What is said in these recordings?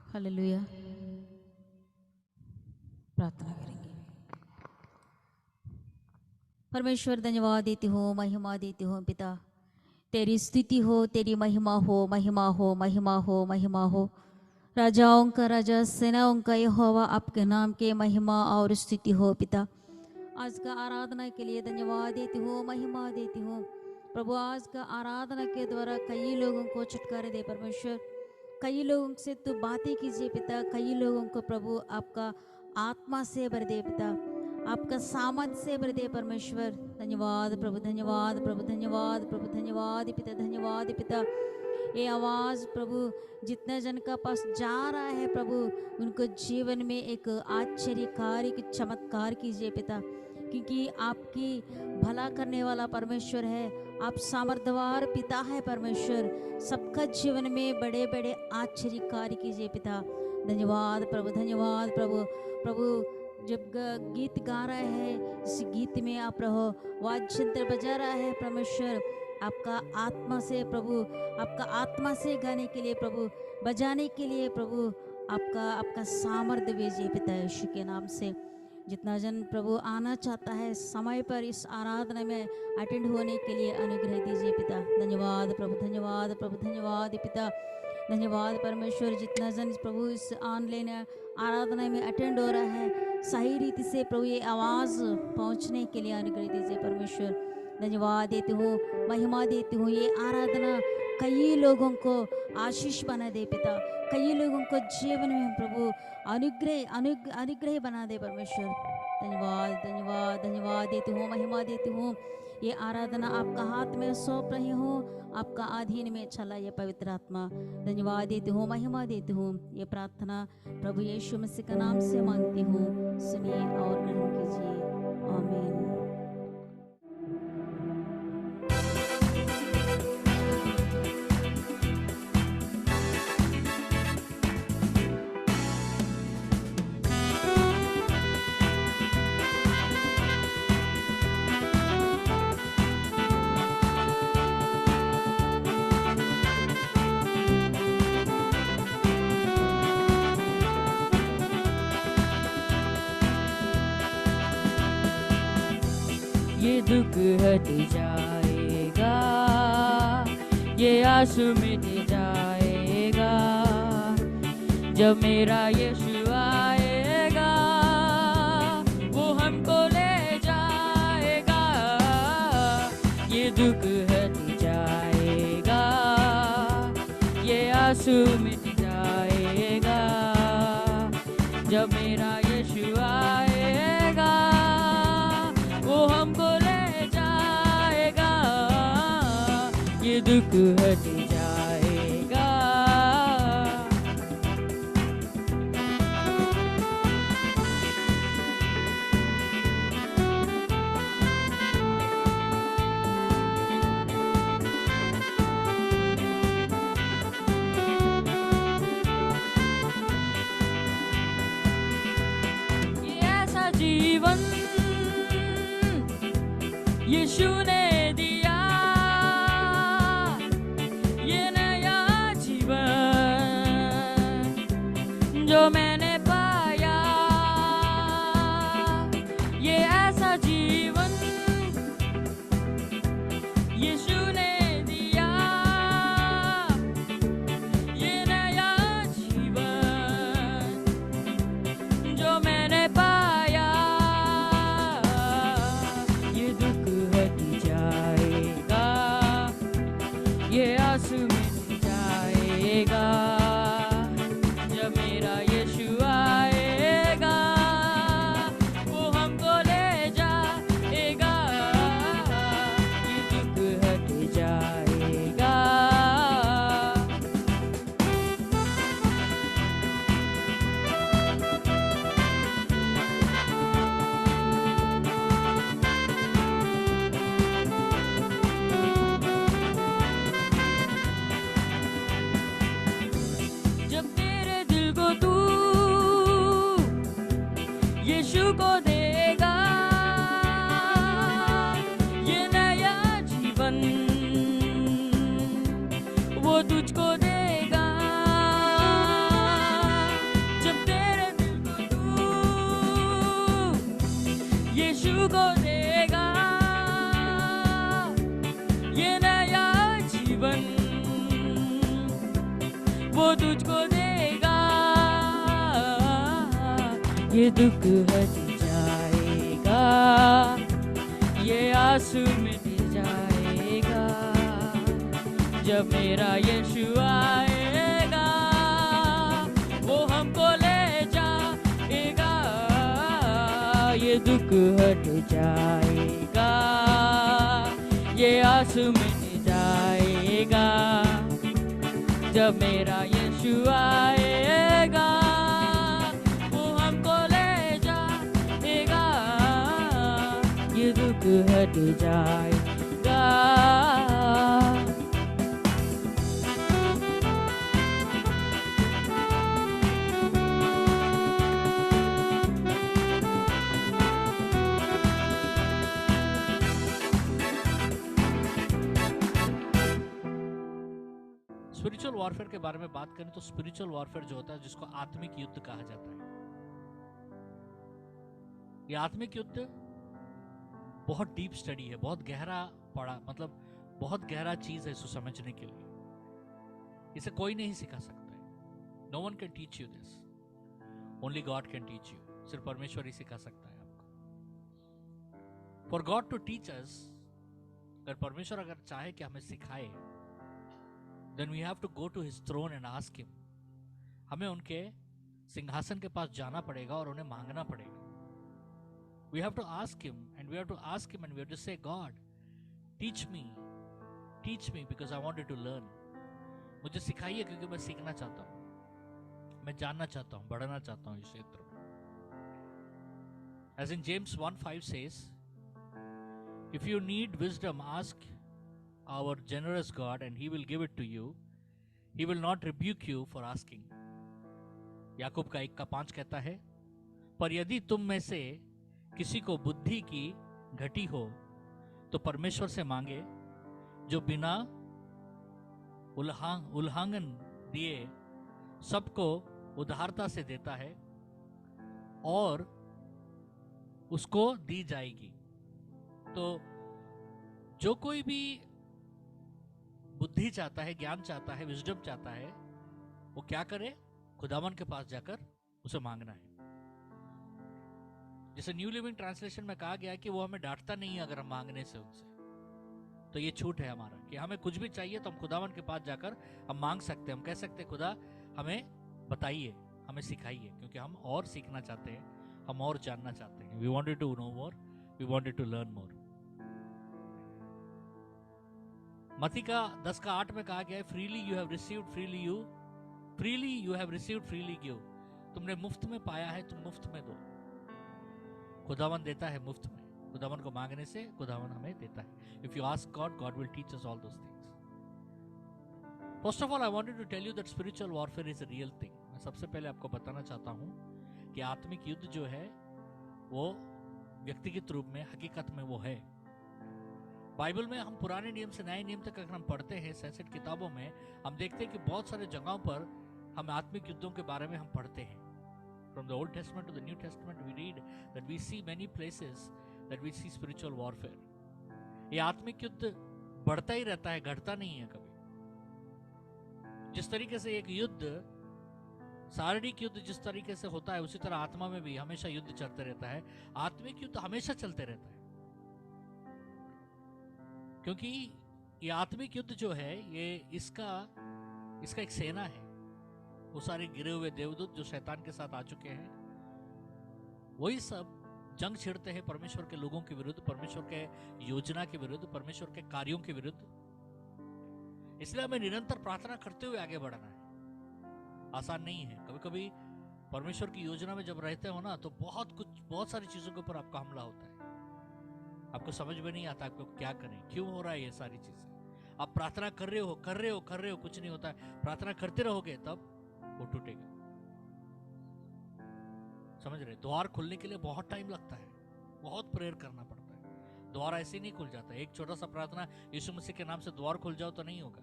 Hallelujah. प्रार्थना करेंगे। परमेश्वर धन्यवाद देती हूँ, महिमा देती हूँ पिता। तेरी स्तुति हो, तेरी महिमा हो, महिमा हो, महिमा हो, महिमा हो। राजाओं का राजा, सेनाओं का यहोवा, आपके नाम के महिमा और स्तुति हो पिता। आज का आराधना के लिए धन्यवाद देती हूँ, महिमा देती हूँ प्रभु। आज का आराधना के द्वारा कई लोगों को छुटकारे दे परमेश्वर। कई लोगों से तू बातें कीजिए पिता। कई लोगों को प्रभु आपका आत्मा से भर दे पिता, आपका सामर्थ से भर दे परमेश्वर। धन्यवाद प्रभु, धन्यवाद प्रभु, धन्यवाद प्रभु, धन्यवाद पिता, धन्यवाद पिता। ये आवाज़ प्रभु जितने जन का पास जा रहा है प्रभु, उनको जीवन में एक आश्चर्यकारी चमत्कार कीजिए पिता, क्योंकि आपकी भला करने वाला परमेश्वर है। आप सामर्थ्यवान पिता है परमेश्वर। सबका जीवन में बड़े बड़े आश्चर्य कार्य कीजिए पिता। धन्यवाद प्रभु, धन्यवाद प्रभु। प्रभु जब गीत गा रहा है, इस गीत में आप रहो, वाद्य यंत्र बजा रहा है परमेश्वर, आपका आत्मा से प्रभु, आपका आत्मा से गाने के लिए प्रभु, बजाने के लिए प्रभु, आपका सामर्थ्य भेजिए पिता यीशु के नाम से। जितना जन प्रभु आना चाहता है समय पर इस आराधना में अटेंड होने के लिए अनुग्रह दीजिए पिता। धन्यवाद प्रभु, धन्यवाद प्रभु, धन्यवाद पिता, धन्यवाद परमेश्वर। जितना जन प्रभु इस ऑनलाइन आराधना में अटेंड हो रहा है, सही रीति से प्रभु ये आवाज़ पहुंचने के लिए अनुग्रह दीजिए परमेश्वर। धन्यवाद देती हूँ, महिमा देती हूँ। ये आराधना कई लोगों को आशीष बना दे पिता, कई लोगों को जीवन में प्रभु अनुग्रह बना दे परमेश्वर। धन्यवाद धन्यवाद धन्यवाद देती हूँ, महिमा देती हूँ। ये आराधना आपका हाथ में सौंप रही हूँ, आपका अधीन में चला ये पवित्र आत्मा। धन्यवाद देती हूँ, महिमा देती हूँ। ये प्रार्थना प्रभु यीशु मसीह का नाम से मांगती हूँ, सुनिए और ग्रहण कीजिए। आमीन। ये दुख हट जाएगा, ये आंसू मिट जाएगा, जब मेरा यीशु आएगा, वो हमको ले जाएगा। ये दुख हट जाएगा, ये आंसू मिट जाएगा, जब मेरा यीशु आएगा, वो हमको ले जाएगा। ये दुख हट जाएगा। ये ऐसा जीवन यीशु ने दिया, ये नया जीवन जो मैंने पाया, ये ऐसा जीवन यीशु ने दिया, ये नया जीवन जो मैंने पाया। ये दुख हट जाएगा, ये आंसू मिट जाएगा, जब मेरा यीशु आएगा, वो हमको ले जाएगा। ये दुख हट जाएगा। जब तेरे दिल को तू यीशु को देगा, ये नया जीवन वो तुझको देगा। को देगा ये नया जीवन, वो तुझको देगा ये दुख हट जाएगा, ये आंसू मिट जाएगा जब मेरा यीशु आएगा, वो हमको ले जाएगा, ये दुख हट जाएगा, ये आंसू मिट जाएगा जब मेरा यीशु आएगा, वो हमको ले जाएगा, ये दुख हट जाएगा। स्पिरिचुअल वॉरफेयर के बारे में बात करें तो स्पिरिचुअल वॉरफेयर जो होता है जिसको आत्मिक युद्ध कहा जाता है, ये आत्मिक युद्ध बहुत डीप स्टडी है, बहुत गहरा पढ़ा, मतलब बहुत गहरा चीज है इसको समझने के लिए। इसे कोई नहीं सिखा सकता है। No one can teach you this, only God can teach you. सिर्फ परमेश्वर ही सिखा सकता है आपको। For God to teach us, अगर परमेश्वर अगर चाहे कि हमें सिखाए, then we have to go to his throne and ask him. हमें उनके सिंहासन के पास जाना पड़ेगा और उन्हें मांगना पड़ेगा। We have to ask him and we have to ask him and we have to say, God, teach me because I wanted to learn. मुझे सिखाइए क्योंकि मैं सीखना चाहता हूँ, मैं जानना चाहता हूँ, बढ़ना चाहता हूँ इस क्षेत्र में। As in James 1:5 says, if you need wisdom, ask our generous God and he will give it to you. He will not rebuke you for asking. याकूब का 1:5 कहता है, पर यदि तुम में से किसी को बुद्धि की घटी हो तो परमेश्वर से मांगे, जो बिना उल्लंघन दिए सबको उदारता से देता है और उसको दी जाएगी। तो जो कोई भी बुद्धि चाहता है, ज्ञान चाहता है, विजडम चाहता है, वो क्या करे? खुदावन के पास जाकर उसे मांगना है। जैसे न्यू लिविंग ट्रांसलेशन में कहा गया है कि वो हमें डांटता नहीं है अगर हम मांगने से उनसे, तो ये छूट है हमारा कि हमें कुछ भी चाहिए तो हम खुदावन के पास जाकर हम मांग सकते हैं। हम कह सकते हैं, खुदा हमें बताइए, हमें सिखाइए, क्योंकि हम और सीखना चाहते हैं, हम और जानना चाहते हैं। We wanted to know more, we wanted to learn more. Matti का 10:8 में कहा गया है, freely you have received freely give. तुमने मुफ्त में पाया है, तुम मुफ्त में दो। खुदावन देता है मुफ्त में। खुदावन को मांगने से खुदावन हमें देता है। If you ask God, God will teach us all those things. First of all I wanted to tell you that spiritual warfare is a real thing. मैं सबसे पहले आपको बताना चाहता हूं कि आत्मिक युद्ध जो है वो व्यक्तिगत रूप में, हकीकत में वो है। बाइबल में हम पुराने नियम से नए नियम तक अगर हम पढ़ते हैं, सेंसेट किताबों में हम देखते हैं कि बहुत सारे जगहों पर हम आत्मिक युद्धों के बारे में हम पढ़ते हैं। From the Old Testament to the New Testament, we read that we see many places that we see spiritual warfare. ये आत्मिक युद्ध बढ़ता ही रहता है, घटता नहीं है कभी। जिस तरीके से एक युद्ध, शारीरिक युद्ध जिस तरीके से होता है, उसी तरह आत्मा में भी हमेशा युद्ध चलते रहता है। आत्मिक युद्ध हमेशा चलते रहता है, क्योंकि ये आत्मिक युद्ध जो है ये इसका एक सेना है। वो सारे गिरे हुए देवदूत जो शैतान के साथ आ चुके हैं, वही सब जंग छिड़ते हैं परमेश्वर के लोगों के विरुद्ध, परमेश्वर के योजना के विरुद्ध, परमेश्वर के कार्यों के विरुद्ध। इसलिए हमें निरंतर प्रार्थना करते हुए आगे बढ़ना है। आसान नहीं है। कभी कभी परमेश्वर की योजना में जब रहते हो ना, तो बहुत सारी चीजों के ऊपर आपका हमला होता है। आपको समझ में नहीं आता आपको क्या करें, क्यों हो रहा है ये सारी चीजें। आप प्रार्थना कर रहे हो, कुछ नहीं होता है। प्रार्थना करते रहोगे तब वो टूटेगा। समझ रहे? द्वार खुलने के लिए बहुत टाइम लगता है, बहुत प्रेयर करना पड़ता है। द्वार ऐसे नहीं खुल जाता। एक छोटा सा प्रार्थना यीशु मसीह के नाम से द्वार खुल जाओ तो नहीं होगा।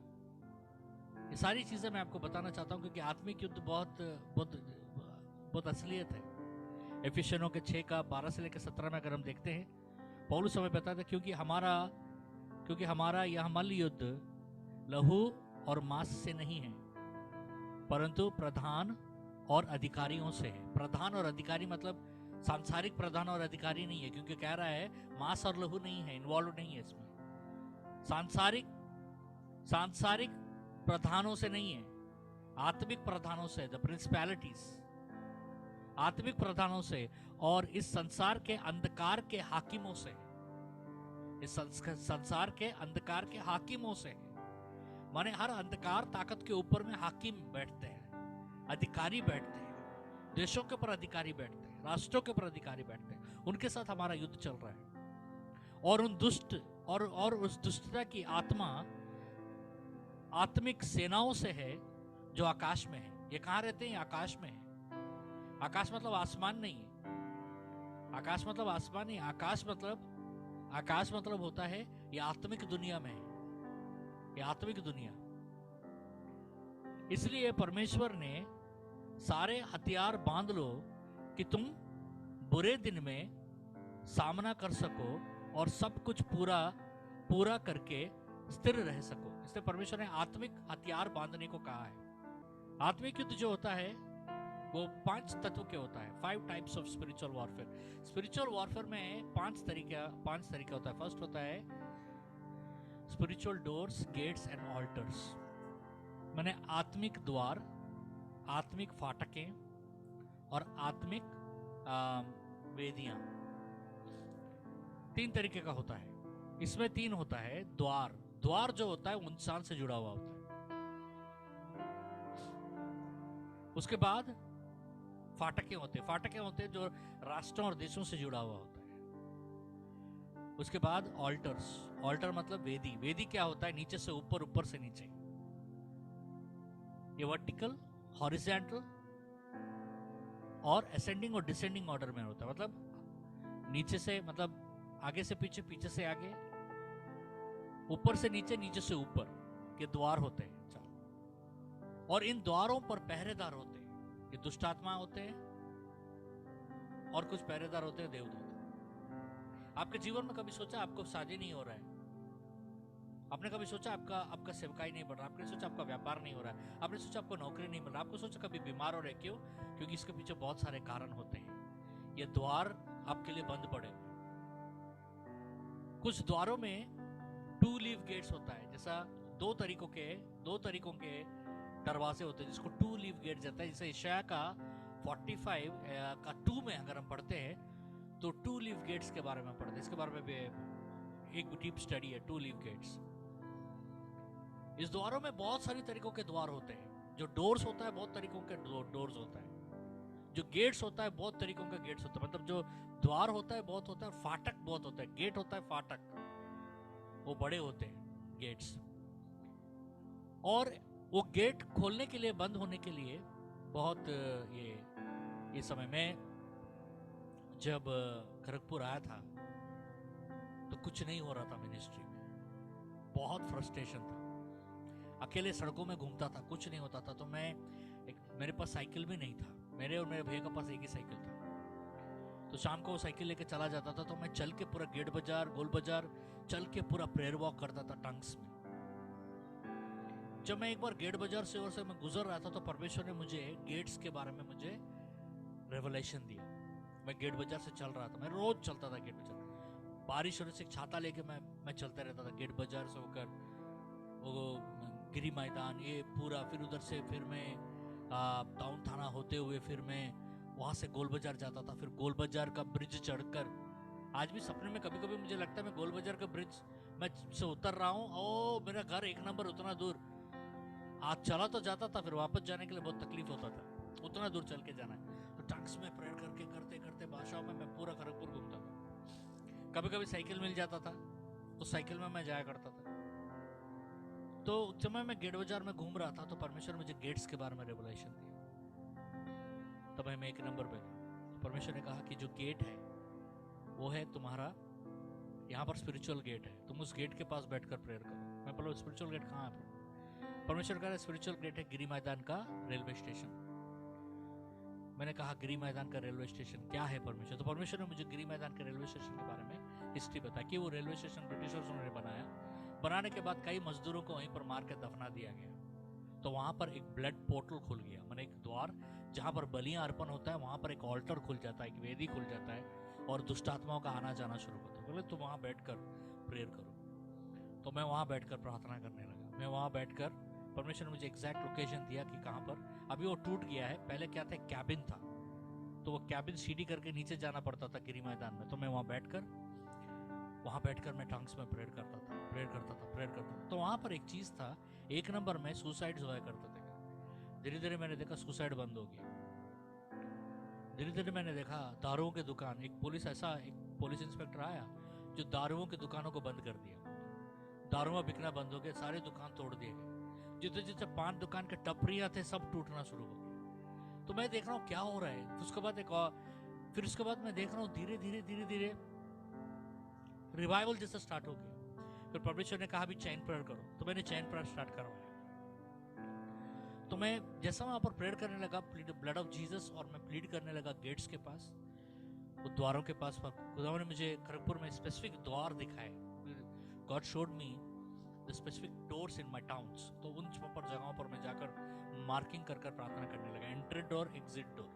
ये सारी चीजें मैं आपको बताना चाहता हूं, क्योंकि आत्मिक युद्ध बहुत असलियत है। एफिशियनों के 6:12 से लेकर 17 में अगर हम देखते हैं पौलुस हमें बताता है क्योंकि हमारा यह मल्ल युद्ध लहू और मांस से नहीं है, परंतु प्रधान और अधिकारियों से है। प्रधान और अधिकारी मतलब सांसारिक प्रधान और अधिकारी नहीं है, क्योंकि कह रहा है मांस और लहू नहीं है, इन्वॉल्व नहीं है इसमें। सांसारिक प्रधानों से नहीं है, आत्मिक प्रधानों से, द प्रिंसिपैलिटीज, आत्मिक प्रधानों से और इस संसार के अंधकार के हाकिमों से, इस संसार के अंधकार के हाकिमों से। माने हर अंधकार ताकत के ऊपर में हाकिम बैठते हैं, अधिकारी बैठते हैं, देशों के ऊपर अधिकारी बैठते हैं, राष्ट्रों के ऊपर अधिकारी बैठते हैं। उनके साथ हमारा युद्ध चल रहा है। और उन दुष्ट और उस दुष्टता की आत्मा आत्मिक सेनाओं से है जो आकाश में है। ये कहाँ रहते हैं? आकाश में है। आकाश मतलब आसमान नहीं है, आकाश मतलब आसमान नहीं, आकाश मतलब होता है ये आत्मिक दुनिया में है, ये आत्मिक दुनिया। इसलिए परमेश्वर ने सारे हथियार बांध लो कि तुम बुरे दिन में सामना कर सको और सब कुछ पूरा करके स्थिर रह सको। इसलिए परमेश्वर ने आत्मिक हथियार बांधने को कहा है। आत्मिक युद्ध जो होता है वो 5 तत्व के होता है, 5 types of spiritual warfare. Spiritual warfare में 5 तरीका होता है। फर्स्ट होता है spiritual doors, gates and altars, माने आत्मिक द्वार, आत्मिक फाटकें और आत्मिक वेदियां। 3 तरीके का होता है। इसमें 3 होता है। द्वार जो होता है वो इंसान से जुड़ा हुआ होता है। उसके बाद फाटकें होते हैं जो राष्ट्रों और देशों से जुड़ा हुआ होता है। उसके बाद ऑल्टर मतलब वेदी क्या होता है? नीचे से ऊपर, ऊपर से नीचे। ये वर्टिकल, हॉरिजॉन्टल और असेंडिंग और डिसेंडिंग ऑर्डर में होता है। मतलब नीचे से, मतलब आगे से पीछे, पीछे से आगे, ऊपर से नीचे, नीचे से ऊपर, ये द्वार होते हैं 4। और इन द्वारों पर पहरेदार होते हैं। ये दुष्ट आत्मा होते हैं और कुछ पहरेदार होते हैं देवदूत। आपके जीवन में कभी सोचा आपको शादी नहीं हो रहा है? आपने कभी सोचा आपका सेवकाई नहीं बढ़ रहा? आपने सोचा आपका व्यापार नहीं हो रहा है? आपने सोचा आपको नौकरी नहीं मिल रहा? आपको सोचा कभी बीमार हो रहे? क्यों? क्योंकि इसके पीछे बहुत सारे कारण होते हैं। ये द्वार आपके लिए बंद पड़े। कुछ द्वारों में 2 लीव गेट्स होता है, जैसा 2 तरीकों के दरवाजे होते हैं जिसको 2 लीव गेट जाता है। जैसे यशायाह का 45 का 2 में अगर हम पढ़ते हैं तो 2 लीव गेट्स के बारे में पढ़ते हैं। इसके बारे में भी एक डीप स्टडी है, 2 लीव गेट्स। इस द्वारों में बहुत सारी तरीकों के द्वार होते हैं। जो डोर्स होता है बहुत तरीकों के डोर्स होता है। जो गेट्स होता है बहुत तरीकों का गेट्स होता है। मतलब जो द्वार होता है बहुत होता है, फाटक बहुत होता है। गेट होता है फाटक, वो बड़े होते हैं गेट्स। और वो गेट खोलने के लिए, बंद होने के लिए बहुत ये समय में जब खड़गपुर आया था तो कुछ नहीं हो रहा था मिनिस्ट्री में, बहुत फ्रस्ट्रेशन था। अकेले सड़कों में घूमता था, कुछ नहीं होता था। तो मेरे पास साइकिल भी नहीं था। मेरे और मेरे भैया के पास एक ही साइकिल था। तो शाम को वो साइकिल लेके चला जाता था तो मैं चल के पूरा गेट बाजार, गोल बाजार चल के पूरा प्रेयर वॉक करता था टंग्स में। जब मैं एक बार गेट बाजार से मैं गुजर रहा था तो परमेश्वर ने मुझे गेट्स के बारे में मुझे रेवलेशन दिया। मैं गेट बाजार से चल रहा था, मैं रोज चलता था गेट बाजार। बारिश होने से छाता लेके मैं चलता रहता था गेट बाजार से होकर वो गिरी मैदान, ये पूरा, फिर उधर से फिर मैं टाउन थाना होते हुए फिर मैं वहाँ से गोल बाजार जाता था। फिर गोल बाजार का ब्रिज चढ़कर, आज भी सपने में कभी कभी मुझे लगता है मैं गोल बाजार का ब्रिज मैं से उतर रहा हूँ। ओ मेरा घर 1 नंबर उतना दूर। आज चला तो जाता था, फिर वापस जाने के लिए बहुत तकलीफ होता था, उतना दूर चल के जाना है। तो टंग्स में प्रेयर करते करते भाषाओं में मैं पूरा खड़गपुर घूमता था। कभी कभी साइकिल मिल जाता था तो साइकिल में मैं जाया करता था। तो जब मैं गेट बाजार में घूम रहा था तो परमेश्वर मुझे गेट्स के बारे में रेवलेशन दिया। तब मैं 1 नंबर पे परमेश्वर ने कहा कि जो गेट है वो है तुम्हारा, यहाँ पर स्पिरिचुअल गेट है, तुम उस गेट के पास बैठकर प्रेयर करो। मैं बोला स्पिरिचुअल गेट कहाँ है? परमेश्वर कह रहा है स्पिरिचुअल गेट है गिरी मैदान का रेलवे स्टेशन। मैंने कहा गिरी मैदान का रेलवे स्टेशन क्या है परमेश्वर, तो परमेश्वर ने मुझे गिरी मैदान के रेलवे स्टेशन के बारे में हिस्ट्री बताया कि वो रेलवे स्टेशन ब्रिटिशर्स ने बनाया। बनाने के बाद कई मजदूरों को वहीं पर मार के दफना दिया गया। तो वहां पर एक ब्लड पोर्टल खुल गया, मैंने एक द्वार जहां पर बलियां अर्पण होता है, वहां पर एक ऑल्टर खुल जाता है, एक वेदी खुल जाता है और दुष्ट आत्माओं का आना जाना शुरू होता है। बोले तुम वहां बैठकर प्रेयर करो। तो मैं वहां बैठकर प्रार्थना करने लगा। मैं वहां बैठकर, परमेश्वर ने मुझे एग्जैक्ट लोकेशन दिया कि कहां पर। अभी वो टूट गया है, पहले क्या था, कैबिन था, तो वो कैबिन सीढ़ी करके नीचे जाना पड़ता था गिरी मैदान में। तो मैं वहां बैठकर मैं टंग्स में प्रेयर करता था। तो वहां पर एक चीज था, एक नंबर में सुसाइड हुआ करते थे। धीरे धीरे मैंने देखा सुसाइड बंद हो गया। धीरे धीरे मैंने देखा दारुओं की दुकान, एक पुलिस इंस्पेक्टर आया जो दारुओं की दुकानों को बंद कर दिया। दारुआ बिकना बंद हो गया, सारे दुकान तोड़ दिए गए। जितने पान दुकान के टपरियां थे सब टूटना शुरू हो गए। तो मैं देख रहा हूँ क्या हो रहा है। फिर उसके बाद मैं देख रहा हूँ धीरे धीरे रिवाइवल जैसा स्टार्ट हो गया। फिर परमेश्वर ने कहा भी चैन प्रेयर करो, तो मैंने चैन प्रेयर स्टार्ट करवाया। तो मैं जैसा वहां पर प्रेयर करने लगा, ब्लड ऑफ जीसस, और मैं प्लीड करने लगा गेट्स के पास, वो द्वारों के पास। खुदा ने मुझे खड़गपुर में स्पेसिफिक द्वार दिखाए। God showed me the specific doors in my towns. तो उन पर जगहों पर मैं जाकर मार्किंग कर प्रार्थना करने लगा। Entry door, exit door,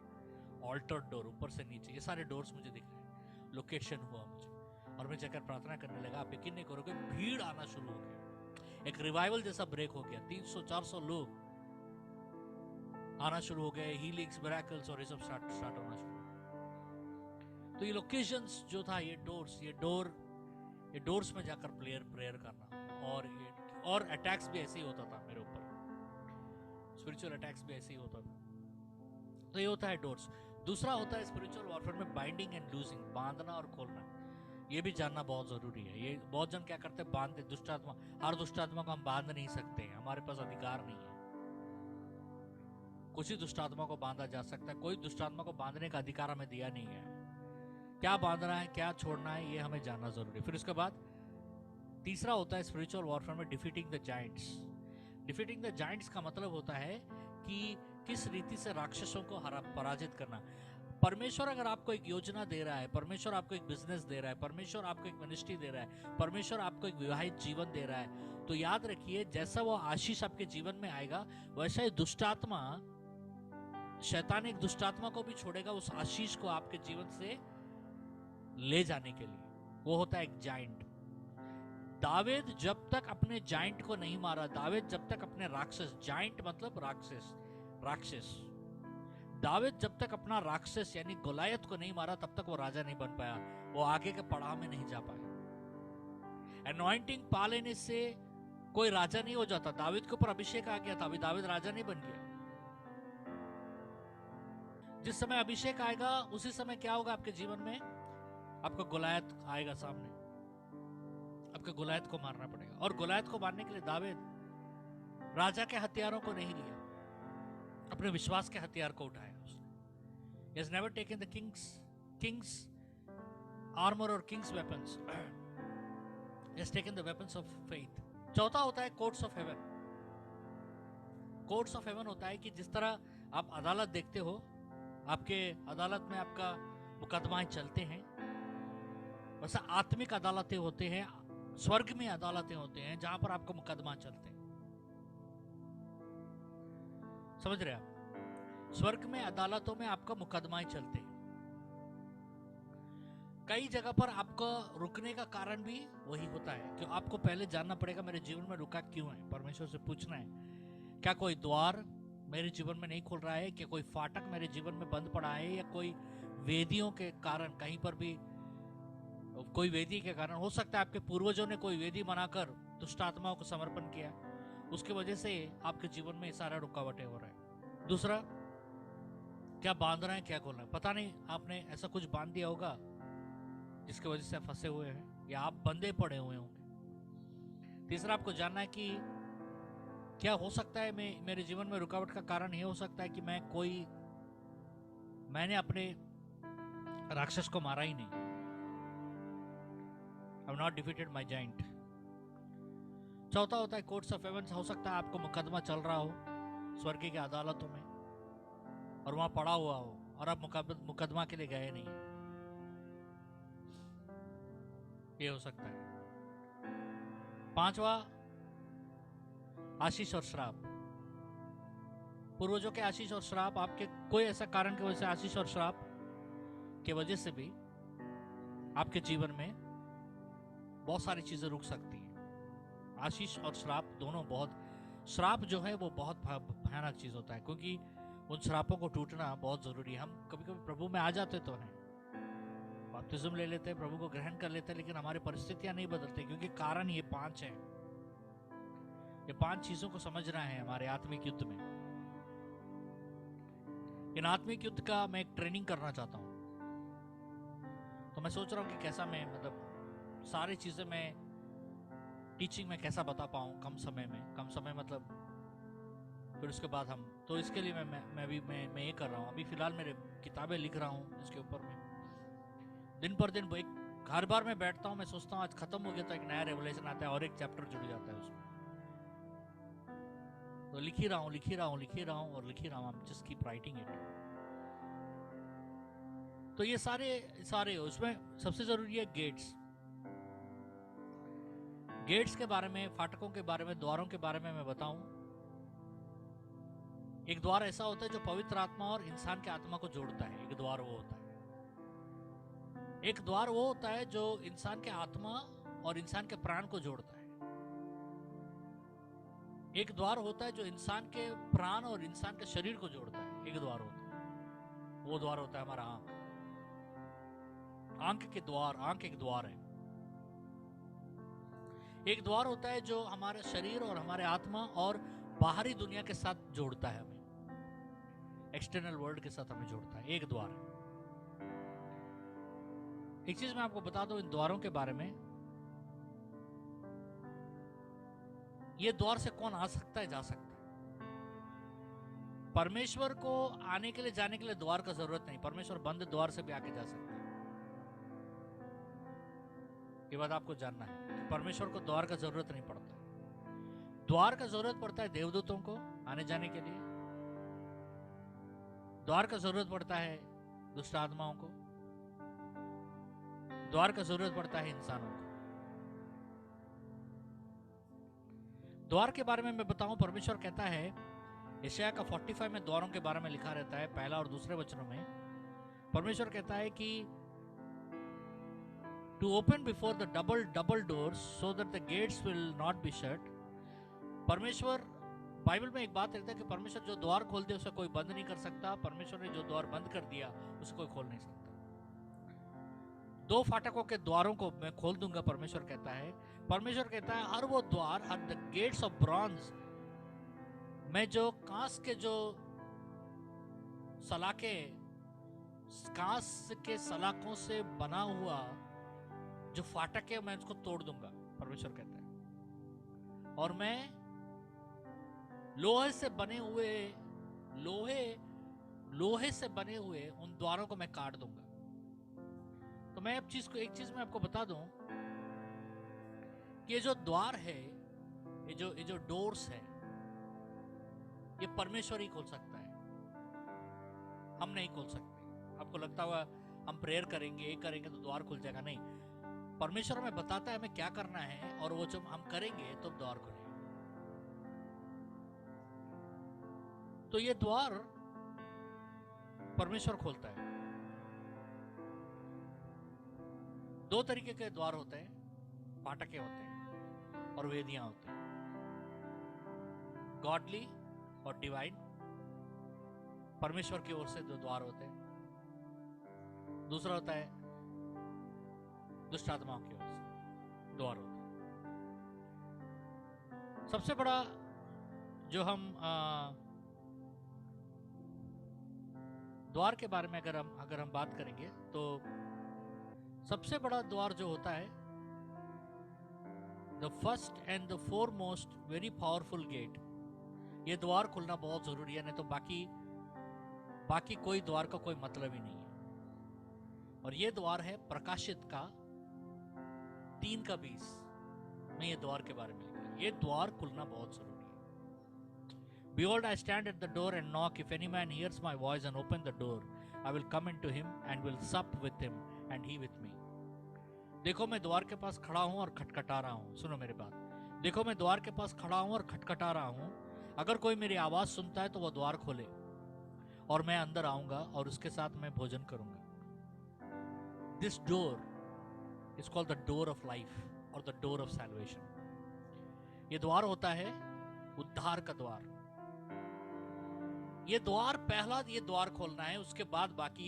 altar door, ऊपर से नीचे, ये सारे डोर्स मुझे दिख रहे। लोकेशन हुआ मुझे, और मैं जाकर प्रार्थना करने लगा। आप यकीन नहीं करोगे, भीड़ आना शुरू हो गया। एक रिवाइवल जैसा ब्रेक हो गया। 300-400 लोग आना शुरू हो गए। हीलिंग्स, मिरेकल्स और ये सब स्टार्ट होना शुरू हो गया। तो ये लोकेशंस जो था, ये डोर्स में जाकर प्रेयर करना, और अटैक्स भी ऐसे ही होता था मेरे ऊपर। स्पिरिचुअल अटैक्स भी ऐसे ही होता था। तो ये होता है डोर्स। दूसरा होता है स्पिरिचुअल वॉरफेयर में बाइंडिंग एंड लूजिंग, बांधना और खोलना। ये भी जानना बहुत जरूरी है। ये बहुत जन क्या करते हैं, बांधते। हर दुष्ट आत्मा को हम बांध नहीं सकते हैं, हमारे पास अधिकार नहीं है। कुछ ही दुष्ट आत्मा को बांधा जा सकता है, कोई दुष्ट आत्मा को बांधने का अधिकार हमें दिया नहीं है। क्या बांधना है, क्या छोड़ना है, ये हमें जानना जरूरी है। फिर उसके बाद तीसरा होता है स्पिरिचुअल वॉरफेयर में defeating the giants. Defeating the giants का मतलब होता है कि किस रीति से राक्षसों को पराजित करना। परमेश्वर अगर आपको एक योजना दे रहा है, परमेश्वर आपको एक बिजनेस दे रहा है, परमेश्वर आपको एक मिनिस्ट्री दे रहा है, परमेश्वर आपको एक विवाहित जीवन दे रहा है, तो याद रखिए जैसा वो आशीष आपके जीवन में आएगा, वैसा ही दुष्टात्मा, शैतान एक दुष्टात्मा को भी छोड़ेगा उस आशीष को आपके जीवन से ले जाने के लिए। वो होता है एक जाइंट। दावीद जब तक अपने जाइंट को नहीं मारा, दावीद जब तक अपने राक्षस, जाइंट मतलब राक्षस, दावीद जब तक अपना राक्षस यानी गोलायत को नहीं मारा, तब तक वो राजा नहीं बन पाया, वो आगे के पड़ाव में नहीं जा पाया। एनॉइंटिंग पा लेने से कोई राजा नहीं हो जाता। दावीद के ऊपर अभिषेक आ गया था, अभी दावीद राजा नहीं बन गया। जिस समय अभिषेक आएगा उसी समय क्या होगा आपके जीवन में, आपका गोलायत आएगा सामने, आपके गोलायत को मारना पड़ेगा। और गोलायत को मारने के लिए दावीद राजा के हथियारों को नहीं लिया, अपने विश्वास के हथियार को उठाया उसने। He has never taken the king's armor or king's weapons. He has taken the weapons of faith. चौथा होता है courts of haven. Courts of haven होता है कि जिस तरह आप अदालत देखते हो, आपके अदालत में आपका मुकदमाएं चलते हैं, वैसा आत्मिक अदालतें होते हैं, स्वर्ग में अदालतें होते हैं जहां पर आपका मुकदमा चलते हैं। समझ रहे आप? स्वर्ग में अदालतों में आपका मुकदमाएं चलते हैं। कई जगह पर आपको रुकने का कारण भी वही होता है कि आपको पहले जानना पड़ेगा मेरे जीवन में रुका क्यों है। परमेश्वर से पूछना है, क्या कोई द्वार मेरे जीवन में नहीं खुल रहा है, क्या कोई फाटक मेरे जीवन में बंद पड़ा है, या कोई वेदियों के कारण, कहीं पर भी कोई वेदी के कारण हो सकता है आपके पूर्वजों ने कोई वेदी बनाकर दुष्ट आत्माओं को समर्पण किया, उसके वजह से आपके जीवन में सारा रुकावटें हो रहा है। दूसरा, क्या बांध रहा है, क्या खोलना है, पता नहीं आपने ऐसा कुछ बांध दिया होगा जिसकी वजह से आप फंसे हुए हैं या आप बंधे पड़े हुए होंगे। तीसरा, आपको जानना है कि क्या हो सकता है मेरे जीवन में रुकावट का कारण ये हो सकता है कि मैंने अपने राक्षस को मारा ही नहीं, I have not defeated my giant। चौथा होता है कोर्ट्स ऑफ हेवन। हो सकता है आपको मुकदमा चल रहा हो स्वर्ग की अदालतों में और वहां पड़ा हुआ हो, और आप मुकदमा के लिए गए नहीं, ये हो सकता है। पांचवा, आशीष और श्राप। पूर्वजों के आशीष और श्राप, आपके कोई ऐसा कारण की वजह से आशीष और श्राप के वजह से भी आपके जीवन में बहुत सारी चीजें रुक सकती हैं। आशीष और श्राप दोनों बहुत, श्राप जो है वो बहुत भयानक चीज होता है, क्योंकि उन श्रापों को टूटना बहुत जरूरी है। हम कभी कभी प्रभु में आ जाते तो हैं, बपतिस्म ले लेते हैं, प्रभु को ग्रहण कर लेते हैं, लेकिन हमारी परिस्थितियां नहीं बदलती, क्योंकि कारण ये 5 है। ये 5 चीजों को समझना है हमारे आत्मिक युद्ध में। इन आत्मिक युद्ध का मैं एक ट्रेनिंग करना चाहता हूं, तो मैं सोच रहा हूं कि कैसा मैं, मतलब सारी चीजें मैं टीचिंग में कैसा बता पाऊं कम समय मतलब, फिर उसके बाद हम, तो इसके लिए मैं ये कर रहा हूं। अभी फिलहाल मेरे किताबें लिख रहा हूं इसके ऊपर में, दिन पर दिन हर बार मैं बैठता हूं, मैं सोचता हूं आज खत्म हो गया तो एक नया रेवलेशन आता है और एक चैप्टर जुड़ जाता है उसमें। तो लिख ही रहा हूं जस्ट कीप राइटिंग इट। तो ये सारे उसमें सबसे जरूरी है गेट्स के बारे में, फाटकों के बारे में, द्वारों के बारे में मैं बताऊं। एक द्वार ऐसा होता है जो पवित्र आत्मा और इंसान के आत्मा को जोड़ता है। एक द्वार वो होता है जो इंसान के आत्मा और इंसान के प्राण को जोड़ता है। एक द्वार होता है जो इंसान के प्राण और इंसान के शरीर को जोड़ता है। एक द्वार होता है, वो द्वार होता है हमारा आंख एक द्वार है। एक द्वार होता है जो हमारे शरीर और हमारे आत्मा और बाहरी दुनिया के साथ जोड़ता है, हमें एक्सटर्नल वर्ल्ड के साथ हमें जोड़ता है। एक द्वार है। एक चीज मैं आपको बता दूं इन द्वारों के बारे में, ये द्वार से कौन आ सकता है, जा सकता है। परमेश्वर को आने के लिए, जाने के लिए द्वार का जरूरत नहीं। परमेश्वर बंद द्वार से भी आके जा सकता है। ये बात आपको जानना है कि परमेश्वर को द्वार का जरूरत नहीं पड़ता। द्वार का जरूरत पड़ता है देवदूतों को आने जाने के लिए, द्वार का जरूरत पड़ता है दुष्ट आत्माओं को, द्वार का जरूरत पड़ता है इंसानों को। द्वार के बारे में मैं बताऊं, परमेश्वर कहता है यशायाह का 45 में द्वारों के बारे में लिखा रहता है, पहला और दूसरे वचनों में परमेश्वर कहता है कि to open before the double doors so that the gates will not be shut। परमेश्वर, बाइबल में एक बात रहता है कि परमेश्वर जो द्वार खोल दे उसे कोई बंद नहीं कर सकता। परमेश्वर ने जो द्वार बंद कर दिया उसे कोई खोल नहीं सकता। 2 फाटकों के द्वारों को मैं खोल दूंगा, परमेश्वर कहता है। परमेश्वर कहता है हर वो द्वार, हर द गेट्स ऑफ ब्रॉन्ज, मैं जो कांस के जो सलाखे, कांस के सलाखों से बना हुआ जो फाटक है, मैं उसको तोड़ दूंगा, परमेश्वर कहता है। और मैं लोहे से बने हुए उन द्वारों को मैं काट दूंगा। तो मैं एक चीज मैं आपको बता दूं कि ये जो द्वार है, ये जो डोर्स है, ये परमेश्वर ही खोल सकता है, हम नहीं खोल सकते। आपको लगता होगा हम प्रेयर करेंगे, ये करेंगे तो द्वार खुल जाएगा, नहीं। परमेश्वर हमें बताता है हमें क्या करना है, और वो जब हम करेंगे तो द्वार खुलेगा। तो ये द्वार परमेश्वर खोलता है। 2 तरीके के द्वार होते हैं, फाटके होते हैं और वेदियां होते हैं, गॉडली और डिवाइन। परमेश्वर की ओर से 2 द्वार होते हैं। दूसरा होता है दुष्ट आत्माओं की ओर से द्वार होता है। सबसे बड़ा जो हम द्वार के बारे में अगर हम बात करेंगे, तो सबसे बड़ा द्वार जो होता है, the first and the foremost very powerful gate, ये द्वार खुलना बहुत जरूरी है, नहीं तो बाकी कोई द्वार का कोई मतलब ही नहीं है। और ये द्वार है प्रकाशित का 3:20 में ये द्वार के बारे में लिखा है। ये द्वार खुलना बहुत जरूरी है। Behold, I stand at the door and knock. If any man hears my voice and open the door, I will come into him and will sup with him and he with me. देखो मैं द्वार के पास खड़ा हूं और खटखटा रहा हूं. सुनो मेरी बात. देखो मैं द्वार के पास खड़ा हूं और खटखटा रहा हूं. अगर कोई मेरी आवाज सुनता है तो वो द्वार खोले और मैं अंदर आऊंगा और उसके साथ मैं भोजन करूंगा. This door is called the door of life or the door of salvation. ये द्वार होता है उद्धार का द्वार. ये द्वार पहला ये द्वार खोलना है, उसके बाद बाकी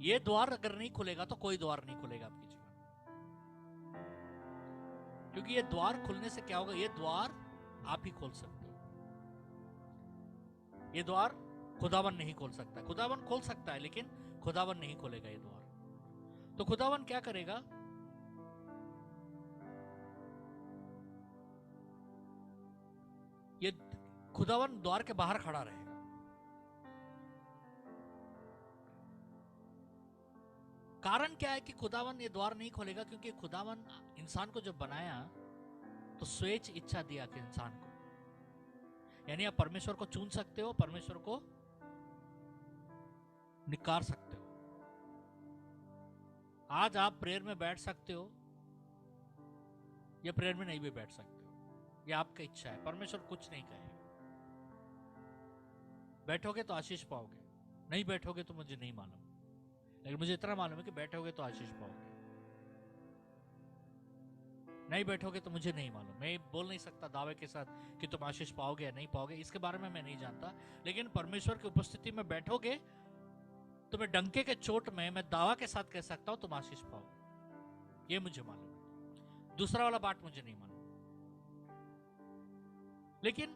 ये द्वार अगर नहीं खुलेगा तो कोई द्वार नहीं खुलेगा आपके जीवन. क्योंकि ये द्वार खुलने से क्या होगा, ये द्वार आप ही खोल सकते हो. ये द्वार खुदावन नहीं खोल सकता. खुदावन खोल सकता है लेकिन खुदावन नहीं खोलेगा ये द्वार. तो खुदावन क्या करेगा, ये खुदावन द्वार के बाहर खड़ा रहेगा. कारण क्या है कि खुदावन ये द्वार नहीं खोलेगा? क्योंकि खुदावन इंसान को जब बनाया तो स्वेच्छ इच्छा दिया कि इंसान को, यानी आप परमेश्वर को चुन सकते हो, परमेश्वर को निकार सकते हो. आज आप प्रेयर में बैठ सकते हो या प्रेयर में नहीं भी बैठ सकते हो, ये आपकी इच्छा है. परमेश्वर कुछ नहीं कहेगा. बैठोगे तो आशीष पाओगे, नहीं बैठोगे तो मुझे नहीं मालूम, लेकिन मुझे इतना मालूम है कि बैठोगे तो आशीष पाओगे, नहीं बैठोगे तो मुझे नहीं मालूम. मैं बोल नहीं सकता दावे के साथ कि तुम आशीष पाओगे या नहीं पाओगे, इसके बारे में मैं नहीं जानता. लेकिन परमेश्वर की उपस्थिति में बैठोगे तो मैं डंके के चोट में मैं दावा के साथ कह सकता हूं तुम आशीष पाओगे, ये मुझे मालूम है. दूसरा वाला बात मुझे नहीं मालूम. लेकिन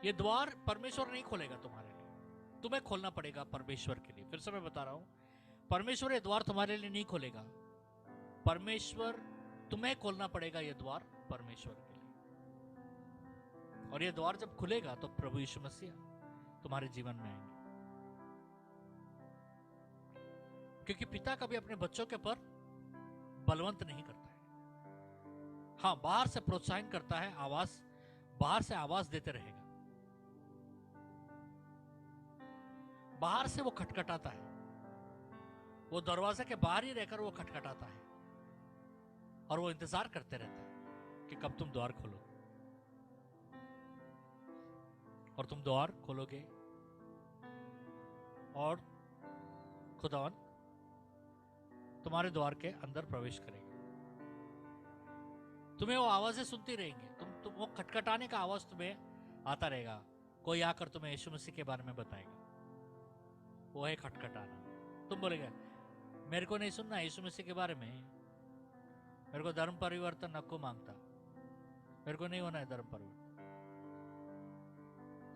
ये द्वार परमेश्वर नहीं खोलेगा तुम्हारे लिए, तुम्हें खोलना पड़ेगा परमेश्वर के लिए. फिर से मैं बता रहा हूं, परमेश्वर ये द्वार तुम्हारे लिए नहीं खोलेगा, परमेश्वर तुम्हें खोलना पड़ेगा ये द्वार परमेश्वर के लिए. और ये द्वार जब खुलेगा तो प्रभु यीशु मसीह तुम्हारे जीवन में आएंगे. क्योंकि पिता कभी अपने बच्चों के ऊपर बलवंत नहीं करता है. हाँ, बाहर से प्रोत्साहन करता है, आवाज बाहर से आवाज देते रहेगा, बाहर से वो खटखटाता है, वो दरवाजे के बाहर ही रहकर वो खटखटाता है और वो इंतजार करते रहता है कि कब तुम द्वार खोलो. और तुम द्वार खोलोगे और खुदावन तुम्हारे द्वार के अंदर प्रवेश करेगा. तुम्हें वो आवाजें सुनती रहेंगी, तुम वो खटखटाने का आवाज तुम्हें आता रहेगा. कोई आकर तुम्हें यीशु मसीह के बारे में बताएगा, वो है खटखटाना. तुम बोलेगा मेरे को नहीं सुनना यीशु मसीह के बारे में, मेरे को धर्म परिवर्तन नको मांगता, मेरे को नहीं होना है धर्म परिवर्तन.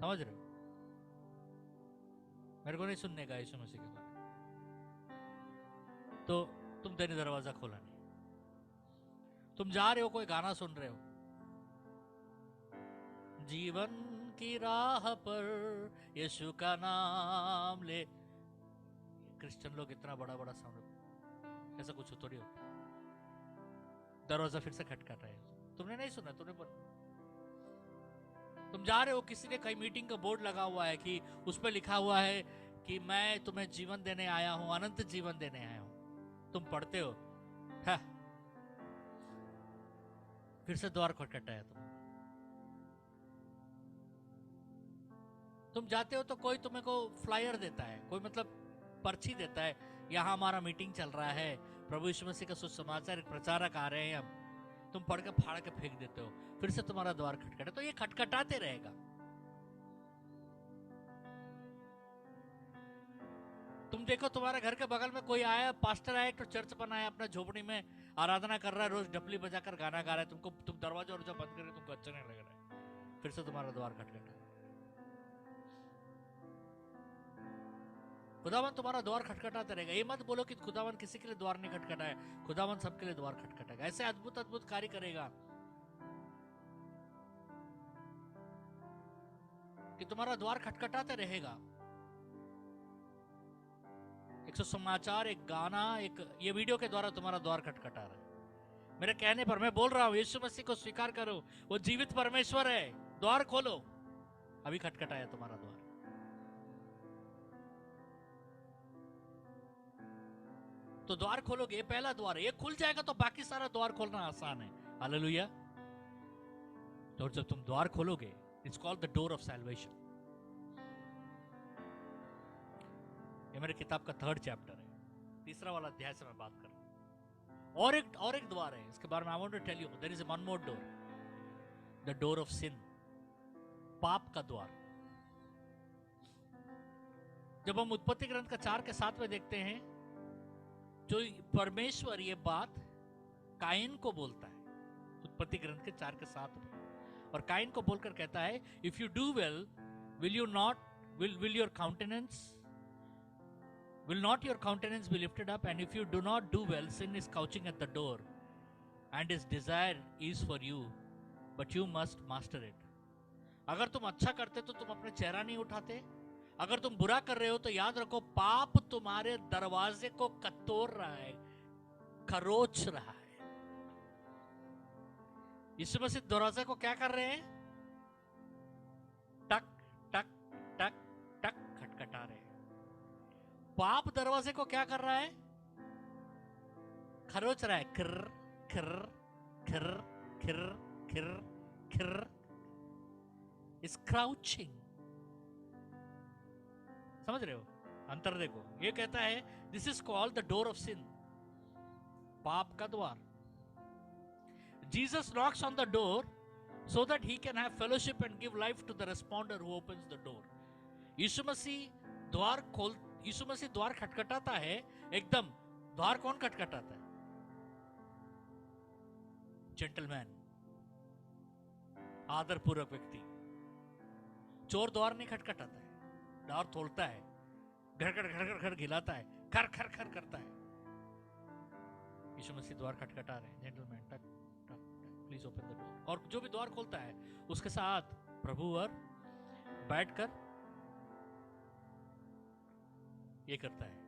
समझ रहे हो? मेरे को नहीं सुनने का यीशु मसीह के बारे में, तो तुम तेरे दरवाजा खोला नहीं. तुम जा रहे हो, कोई गाना सुन रहे हो, जीवन की राह पर यीशु का नाम ले. क्रिश्चियन लोग इतना बड़ा बड़ा साउंड, ऐसा कुछ थोड़ी होता. दरवाजा फिर से खटखट रहा है, तुमने नहीं सुना, तुम जा रहे हो, किसी ने कहीं मीटिंग का बोर्ड लगा हुआ है कि उस पर लिखा हुआ है कि मैं तुम्हें जीवन देने आया हूं, अनंत जीवन देने आया हूं. तुम पढ़ते हो, है फिर से द्वार खटखटाया. तुम जाते हो तो कोई तुम्हें को फ्लायर देता है, कोई मतलब पर्ची देता है, यहाँ हमारा मीटिंग चल रहा है, प्रभु यीशु मसीह का सुसमाचार प्रचारक आ रहे हैं, अब तुम पढ़ के फाड़ के फेंक देते हो. फिर से तुम्हारा द्वार खटखटे, तो ये खटखटाते रहेगा. तुम देखो तुम्हारे घर के बगल में कोई आया, पास्टर आया, तो चर्च बनाया, अपना झोपड़ी में आराधना कर रहा है, रोज डपली बजाकर गाना गा रहा है, तुम दरवाजा बंद कर रहे, तुमको अच्छा नहीं लग रहा है, फिर से तुम्हारा द्वार खटखटा. खुदावन तुम्हारा द्वार खटखटाते रहेगा. ये मत बोलो कि खुदावन किसी के लिए द्वार नहीं खटखटाया, खुदावन सबके लिए द्वार खटखटाएगा. ऐसे अद्भुत अद्भुत कार्य करेगा कि तुम्हारा द्वार खटखटाते रहेगा. एक सुसमाचार, एक गाना, एक ये वीडियो के द्वारा तुम्हारा द्वार खटखटा रहा है. मेरे कहने पर मैं बोल रहा हूं, यीशु मसीह को स्वीकार करो, वो जीवित परमेश्वर है. द्वार खोलो, अभी खटखटाया तुम्हारा द्वार। तो द्वार खोलोगे, ये पहला द्वार है, ये खुल जाएगा तो बाकी सारा द्वार खोलना आसान है। हालेलुया। तो जब तुम द्वार खोलोगे, it's called the door of salvation. ये मेरे किताब का 3rd चैप्टर है, 3रा वाला अध्याय से मैं बात कर रहा हूं। और एक द्वार है, इसके बारे में I want to tell you, there is one more door, the door of sin, पाप का द्वार। जब हम उत्पत्ति ग्रंथ का 4 के 7 में देखते हैं, जो परमेश्वर ये बात काइन को बोलता है, उत्पत्ति ग्रंथ के 4 के 7 में, और काइन को बोलकर कहता है, if you do well, will you not will your countenance will not your countenance be lifted up, and if you do not do well, sin is couching at the door, and his desire is for you, but you must master it. अगर तुम अच्छा करते तो तुम अपने चेहरा नहीं उठाते, अगर तुम बुरा कर रहे हो तो याद रखो, पाप तुम्हारे दरवाजे को कतोर रहा है, खरोच रहा है। यीशु मसीह दरवाजे को क्या कर रहे हैं? टक टक टक टक खटखटा रहे हैं। पाप दरवाजे को क्या कर रहा है? खरोच रहा है, खिर खिर खिर खिर खिर खिर, इज क्राउचिंग। समझ रहे हो? अंतर देखो, ये कहता है this is called the door of sin, पाप का द्वार। Jesus knocks on the door so that he can have fellowship and give life to the responder who opens the door. यीशु मसीह द्वार खटखटाता है। एकदम द्वार कौन खटखटाता है? जेंटलमैन, आदरपूर्वक व्यक्ति। चोर द्वार नहीं खटखटाता है, द्वार तोड़ता है, घर घर घर घर घर गिलाता है, खर खर खर करता है। यीशु मसीह द्वार खटखटा रहे हैं, जेंटलमैन, टक टक टक, प्लीज ओपन द डोर। और जो भी द्वार खोलता है उसके साथ प्रभु और बैठकर ये करता है,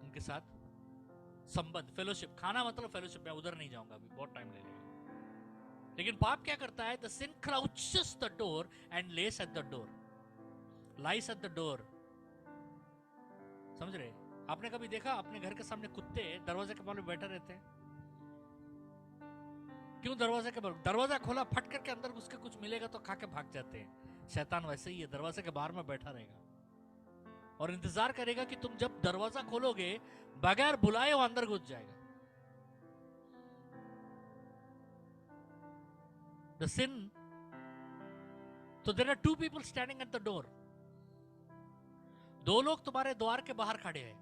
उनके साथ संबंध, फेलोशिप। खाना मतलब फेलोशिप, मैं उधर नहीं जाऊंगा, अभी बहुत टाइम ले लेगा। लेकिन पाप क्या करता है? The sin crouches the door and lays at the door, lies at the door. समझ रहे? आपने कभी देखा अपने घर के सामने कुत्ते दरवाजे के बाहर बैठे रहते हैं? क्यों? दरवाजे के बाहर, दरवाजा खोला, फट करके अंदर घुस के कुछ मिलेगा तो खा के भाग जाते हैं। शैतान वैसे ही है, दरवाजे के बाहर में बैठा रहेगा और इंतजार करेगा कि तुम जब दरवाजा खोलोगे, बगैर बुलाए वो अंदर घुस जाएगा। द सिन, तो there are 2 people standing at the door. 2 लोग तुम्हारे द्वार के बाहर खड़े हैं,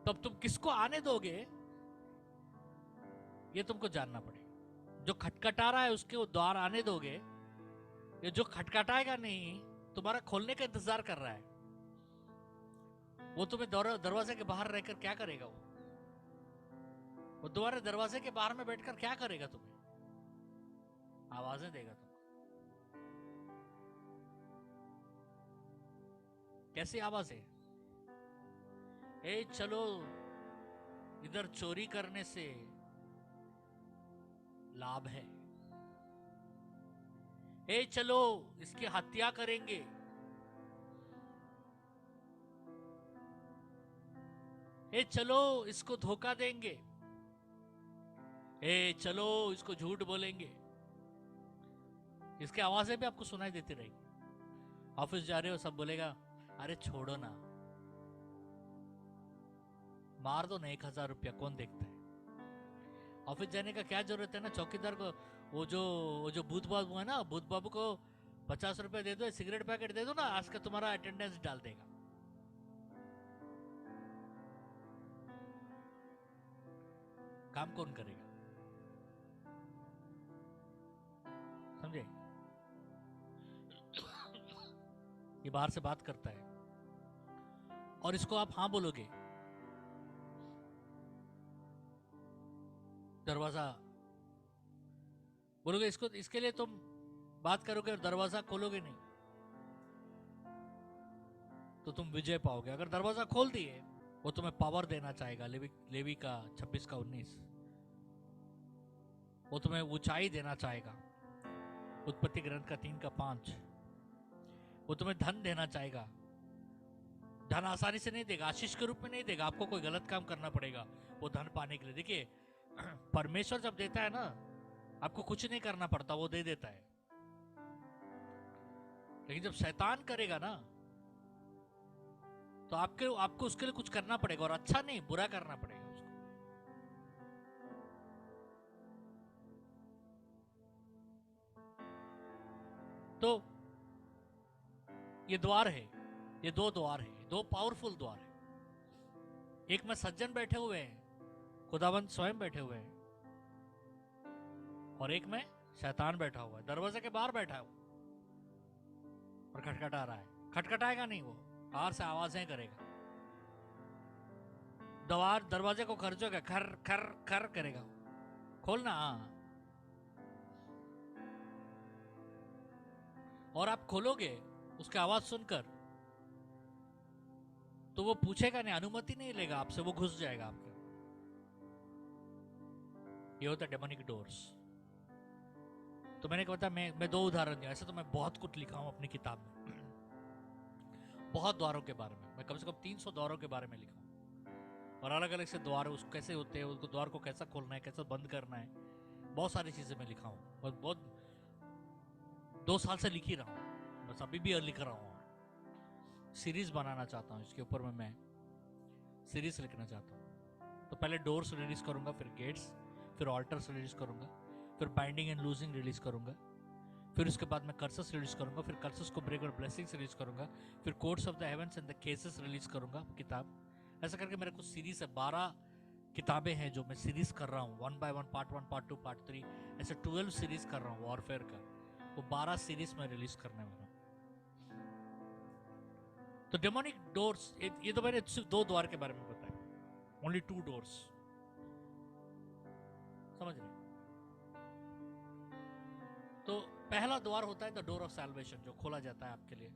तब तुम किसको आने दोगे ये तुमको जानना पड़ेगा। जो खटखटा रहा है उसके वो द्वार आने दोगे, ये जो खटखटाएगा नहीं, तुम्हारा खोलने का इंतजार कर रहा है, वो तुम्हें दरवाजे के बाहर रहकर क्या करेगा? वो तुम्हारे दरवाजे के बाहर में बैठकर क्या करेगा? तुम्हें आवाजें देगा तुमको। कैसी आवाजें? ए चलो, इधर चोरी करने से लाभ है। ए चलो, इसकी हत्या करेंगे। ए चलो, इसको धोखा देंगे। ए चलो, इसको झूठ बोलेंगे। इसकी आवाजें भी आपको सुनाई देती रहेगी। ऑफिस जा रहे हो, सब बोलेगा अरे छोड़ो ना, मार दो ना 1000 रुपया, कौन देखता है। ऑफिस जाने का क्या जरूरत है ना, चौकीदार को, वो जो भूत बाबू है ना, भूत बाबू को 50 रुपए दे दो, सिगरेट पैकेट दे दो ना, आज का तुम्हारा अटेंडेंस डाल देगा। काम कौन करेगा? समझे? ये बाहर से बात करता है और इसको आप हाँ बोलोगे, दरवाजा बोलोगे, इसको, इसके लिए तुम बात करोगे और दरवाजा खोलोगे नहीं तो तुम विजय पाओगे। अगर दरवाजा खोल दिए, वो तुम्हें पावर देना चाहेगा। लेवी का 26 का 19, वो तुम्हें ऊंचाई देना चाहेगा। उत्पत्ति ग्रंथ का 3:5। वो तुम्हें धन देना चाहेगा। धन आसानी से नहीं देगा, आशीष के रूप में नहीं देगा, आपको कोई गलत काम करना पड़ेगा वो धन पाने के लिए। देखिए परमेश्वर जब देता है ना, आपको कुछ नहीं करना पड़ता, वो दे देता है। लेकिन जब शैतान करेगा ना, तो आपको उसके लिए कुछ करना पड़ेगा, और अच्छा नहीं, बुरा करना पड़ेगा उसको। तो ये द्वार है, ये 2 द्वार है, 2 पावरफुल द्वार है। एक में सज्जन बैठे हुए हैं, खुदावंत स्वयं बैठे हुए हैं, और एक में शैतान बैठा हुआ है, दरवाजे के बाहर बैठा है वो, और खटखटा रहा है। खटखटाएगा नहीं, वो बाहर से आवाजें करेगा, दरवाजे को खर्चोगा, खर खर खर करेगा, खोलना। हाँ, और आप खोलोगे उसकी आवाज सुनकर, तो वो पूछेगा नहीं, अनुमति नहीं लेगा आपसे, वो घुस जाएगा आपके। ये होता है डेमोनिक डोर्स। तो मैंने कहा था, मैं 2 उदाहरण दिया। ऐसे तो मैं बहुत कुछ लिखा हूं अपनी किताब में, बहुत द्वारों के बारे में। मैं कम से कम 300 द्वारों के बारे में लिखा हूं, और अलग अलग से द्वार उस कैसे होते हैं, उसको द्वार को कैसा खोलना है, कैसे बंद करना है, बहुत सारी चीजें मैं लिखा हूं। और बहुत 2 साल से लिख ही रहा हूं, बस अभी भी लिख रहा हूं। सीरीज बनाना चाहता हूं, इसके ऊपर में मैं सीरीज लिखना चाहता हूं। तो पहले डोर्स रिलीज करूंगा, फिर गेट्स, फिर ऑल्टर्स रिलीज करूंगा, फिर बाइंडिंग एंड लूजिंग रिलीज करूंगा, फिर उसके बाद मैं कर्सेस रिलीज करूंगा, फिर कर्सेस को ब्रेक और ब्लेसिंग्स रिलीज करूंगा, फिर codes of the heavens and the cases release करूंगा किताब। ऐसा करके मेरे कुछ सीरीज है, 12 किताबें हैं जो मैं सीरीज कर रहा हूँ, 1 by 1, पार्ट 1, पार्ट 2, पार्ट 3, ऐसे 12 सीरीज कर रहा हूँ वॉरफेयर का। वो 12 सीरीज में रिलीज करने वाला हूँ। तो डेमोनिक डोर्स, ये तो मैंने सिर्फ 2 द्वार के बारे में बताया, ओनली 2 डोर्स, समझ रहे? तो पहला द्वार होता है द डोर ऑफ सैल्वेशन, जो खोला जाता है आपके लिए।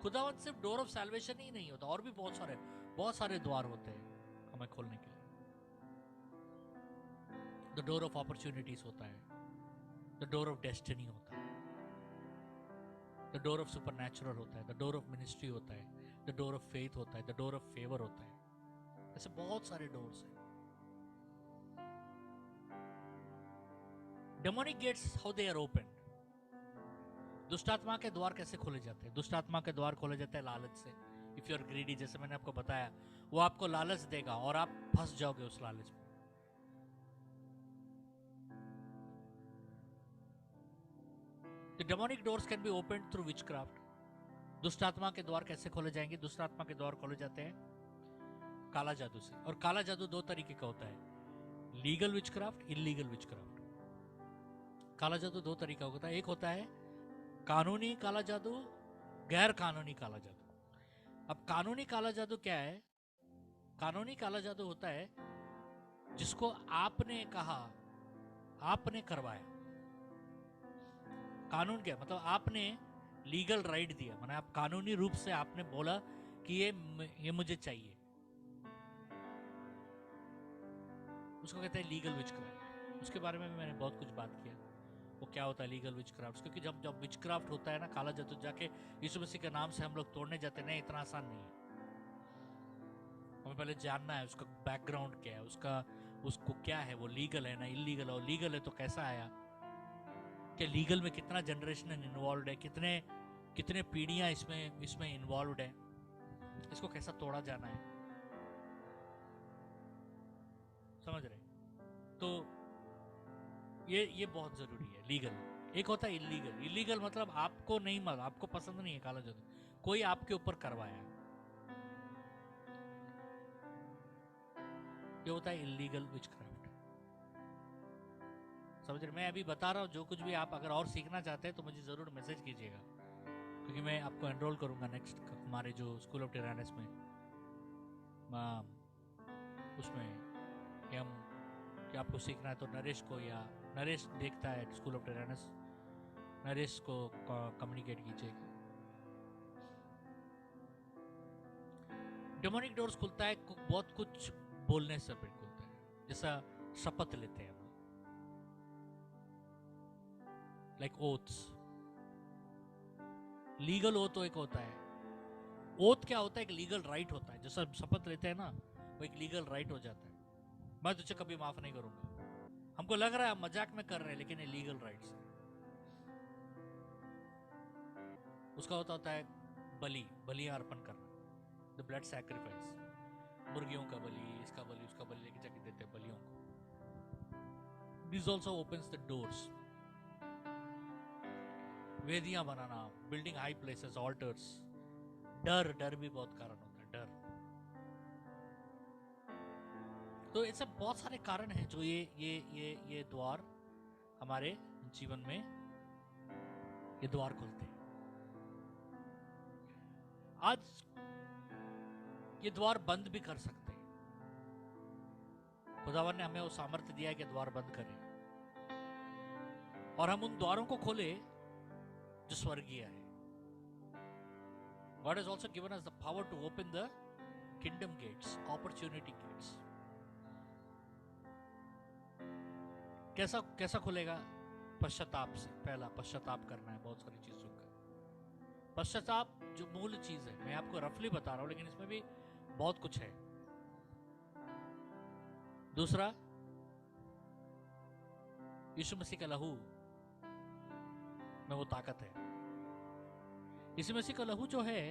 खुदावंत सिर्फ डोर ऑफ सैल्वेशन ही नहीं होता, और भी बहुत सारे द्वार होते हैं हमें खोलने के लिए। द डोर ऑफ अपॉर्चुनिटीज होता है, द डोर ऑफ डेस्टिनी होता है, द डोर ऑफ सुपरनैचुरल होता है, द डोर ऑफ मिनिस्ट्री होता है, द डोर ऑफ फेथ होता है, द डोर ऑफ फेवर होता है। ऐसे बहुत सारे डोर्स हैं। Demonic gates, how they are open. दुष्टात्मा के द्वार कैसे खोले जाते हैं? दुष्टात्मा के द्वार खोले जाते हैं लालच से। इफ यू आर ग्रीडी, जैसे मैंने आपको बताया, वो आपको लालच देगा और आप फंस जाओगे उस लालच में। The demonic doors can be opened through witchcraft. दुष्टात्मा के द्वार कैसे खोले जाएंगे? दुष्टात्मा के द्वार खोले जाते हैं काला जादू से। और काला जादू 2 तरीके का होता है, लीगल विचक्राफ्ट, इलीगल विचक्राफ्ट। काला जादू 2 तरीका होता है, एक होता है कानूनी काला जादू, गैर कानूनी काला जादू। अब कानूनी काला जादू क्या है? कानूनी काला जादू होता है जिसको आपने कहा, आपने करवाया। कानून क्या मतलब? आपने लीगल राइट दिया, माने आप कानूनी रूप से आपने बोला कि ये मुझे चाहिए, उसको कहते हैं लीगल विचक्राफ्ट। उसके बारे में भी मैंने बहुत कुछ बात किया, वो क्या होता है लीगल विचक्राफ्ट। क्योंकि जब विचक्राफ्ट होता है ना, काला जादू, जाके यीशु मसीह के नाम से हम लोग तोड़ने जाते नहीं, इतना आसान नहीं है। हमें पहले जानना है उसका बैकग्राउंड क्या है, उसको क्या है, वो लीगल है ना इलीगल है, और लीगल है तो कैसा आया, कि लीगल में कितना जनरेशन इन्वॉल्व है, कितने पीढ़ियां इसमें इन्वॉल्व है, इसको कैसा तोड़ा जाना है, समझ रहे? तो ये बहुत जरूरी है। लीगल, एक होता है इलीगल। इलीगल मतलब आपको नहीं, मतलब आपको पसंद नहीं है काला जादू, कोई आपके ऊपर करवाया, ये होता है इलीगल विचक्राफ्ट। समझ रहे? मैं अभी बता रहा हूँ, जो कुछ भी आप अगर और सीखना चाहते हैं तो मुझे ज़रूर मैसेज कीजिएगा, क्योंकि मैं आपको एनरोल करूँगा नेक्स्ट हमारे जो स्कूल ऑफ टिरानस में, उसमें कि आपको सीखना है तो नरेश को, या नरेश देखता है स्कूल ऑफ टिरानस, नरेश को कम्युनिकेट कीजिएगा। डेमोनिक डोर्स खुलता है बहुत कुछ बोलने से भी खुलता है, जैसा शपथ लेते हैं। Like oaths. लीगल ओथ तो एक होता है, ओथ क्या होता है? एक लीगल राइट होता है। जैसा शपथ लेते हैं ना, वो एक लीगल राइट हो जाता है। मैं तुझे कभी माफ नहीं करूंगा। हमको लग रहा है हम मजाक में कर रहे हैं, लेकिन ये लीगल राइट्स है। उसका होता है बलियां अर्पण करना, द ब्लड सैक्रिफाइस। मुर्गियों का बलि, इसका बलि, उसका बलि लेके जाके देते हैं बलियों को। This also opens the doors. वेदियां बनाना, बिल्डिंग हाई प्लेसेस, ऑल्टर्स। डर भी बहुत कारण होता है, डर। तो ऐसे बहुत सारे कारण हैं जो ये द्वार हमारे जीवन में, ये द्वार खुलते हैं। आज ये द्वार बंद भी कर सकते हैं। खुदावन ने हमें वो सामर्थ्य दिया है कि द्वार बंद करें और हम उन द्वारों को खोले जो स्वर्गीय है। God has also given us the power to open the kingdom gates, opportunity gates. कैसा खुलेगा? पश्चाताप से। पहला पश्चाताप करना है बहुत सारी चीजों का। पश्चाताप जो मूल चीज है, मैं आपको रफली बता रहा हूं, लेकिन इसमें भी बहुत कुछ है। दूसरा, यीशु मसीह का लहू में वो ताकत है। यीशु मसीह का लहू जो है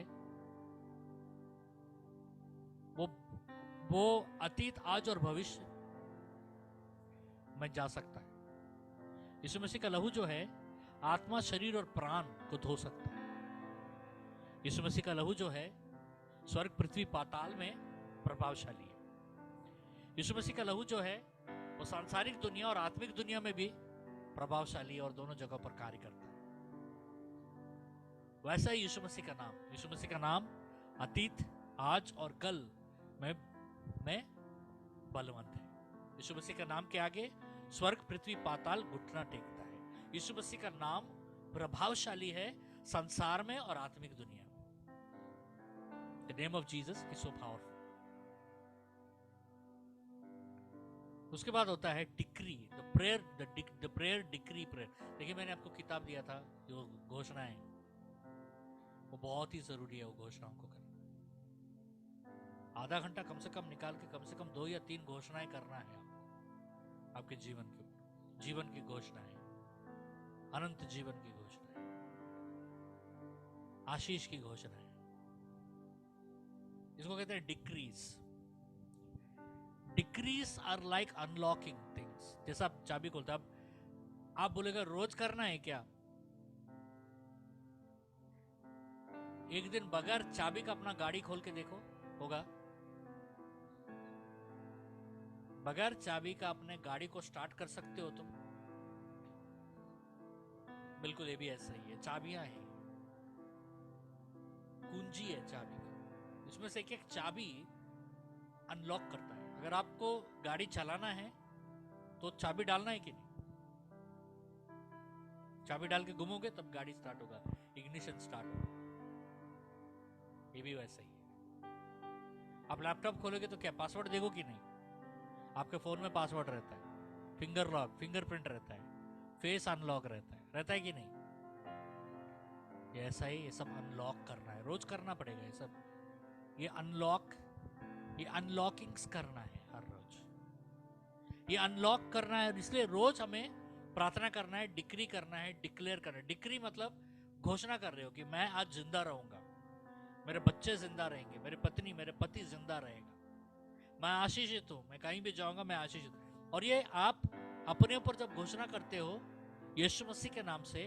वो अतीत, आज और भविष्य में जा सकता है। यीशु मसीह का लहू जो है आत्मा, शरीर और प्राण को धो सकता है। यीशु मसीह का लहू जो है स्वर्ग, पृथ्वी, पाताल में प्रभावशाली है। यीशु मसीह का लहू जो है वो सांसारिक दुनिया और आत्मिक दुनिया में भी प्रभावशाली है और दोनों जगहों पर कार्य करता है। वैसा ही यीशु मसीह का नाम, यीशु मसीह का नाम अतीत, आज और कल में बलवंत है। यीशु मसीह का नाम के आगे स्वर्ग, पृथ्वी, पाताल घुटना टेकता है। यीशु मसीह का नाम प्रभावशाली है संसार में और आत्मिक दुनिया में। The name of Jesus is so powerful. उसके बाद होता है decree, the prayer decree prayer. देखिए, मैंने आपको किताब दिया था जो घोषणाएं, वो बहुत ही जरूरी है वो घोषणाओं को करना। आधा घंटा कम से कम निकाल के कम से कम 2 या 3 घोषणाएं करना है आपको, आपके जीवन के ऊपर। जीवन की घोषणाएं, अनंत जीवन की घोषणाएं, आशीष की घोषणाएं, इसको कहते हैं decrees. Decrees are like unlocking things. जैसा आप चाबी खोलते, आप बोलेगा रोज करना है क्या? एक दिन बगैर चाबी का अपना गाड़ी खोल के देखो, होगा? बगैर चाबी का अपने गाड़ी को स्टार्ट कर सकते हो तुम? बिल्कुल, ये भी ऐसा ही है। चाबियां हैं, कुंजी है चाबी का, इसमें से एक चाबी अनलॉक करता है। अगर आपको गाड़ी चलाना है तो चाबी डालना है कि नहीं? चाबी डाल के घूमोगे तब गाड़ी स्टार्ट होगा, इग्निशन स्टार्ट होगा। ये भी वैसा ही है। आप लैपटॉप खोलोगे तो क्या पासवर्ड देखो कि नहीं? आपके फोन में पासवर्ड रहता है, फिंगर लॉक, फिंगरप्रिंट रहता है, फेस अनलॉक रहता है कि नहीं? ये ऐसा ही, ये सब अनलॉक करना है, रोज करना पड़ेगा ये सब। ये अनलॉकिंग्स करना है हर रोज, ये अनलॉक करना है। इसलिए रोज हमें प्रार्थना करना है, डिक्री करना है, डिक्लेयर करना है। डिक्री मतलब घोषणा कर रहे हो कि मैं आज जिंदा रहूंगा, मेरे बच्चे जिंदा रहेंगे, मेरे पत्नी, मेरे पति जिंदा रहेगा, मैं आशीषित हूं, मैं कहीं भी जाऊंगा मैं आशीषित हूं। और ये आप अपने ऊपर जब घोषणा करते हो यीशु मसीह के नाम से,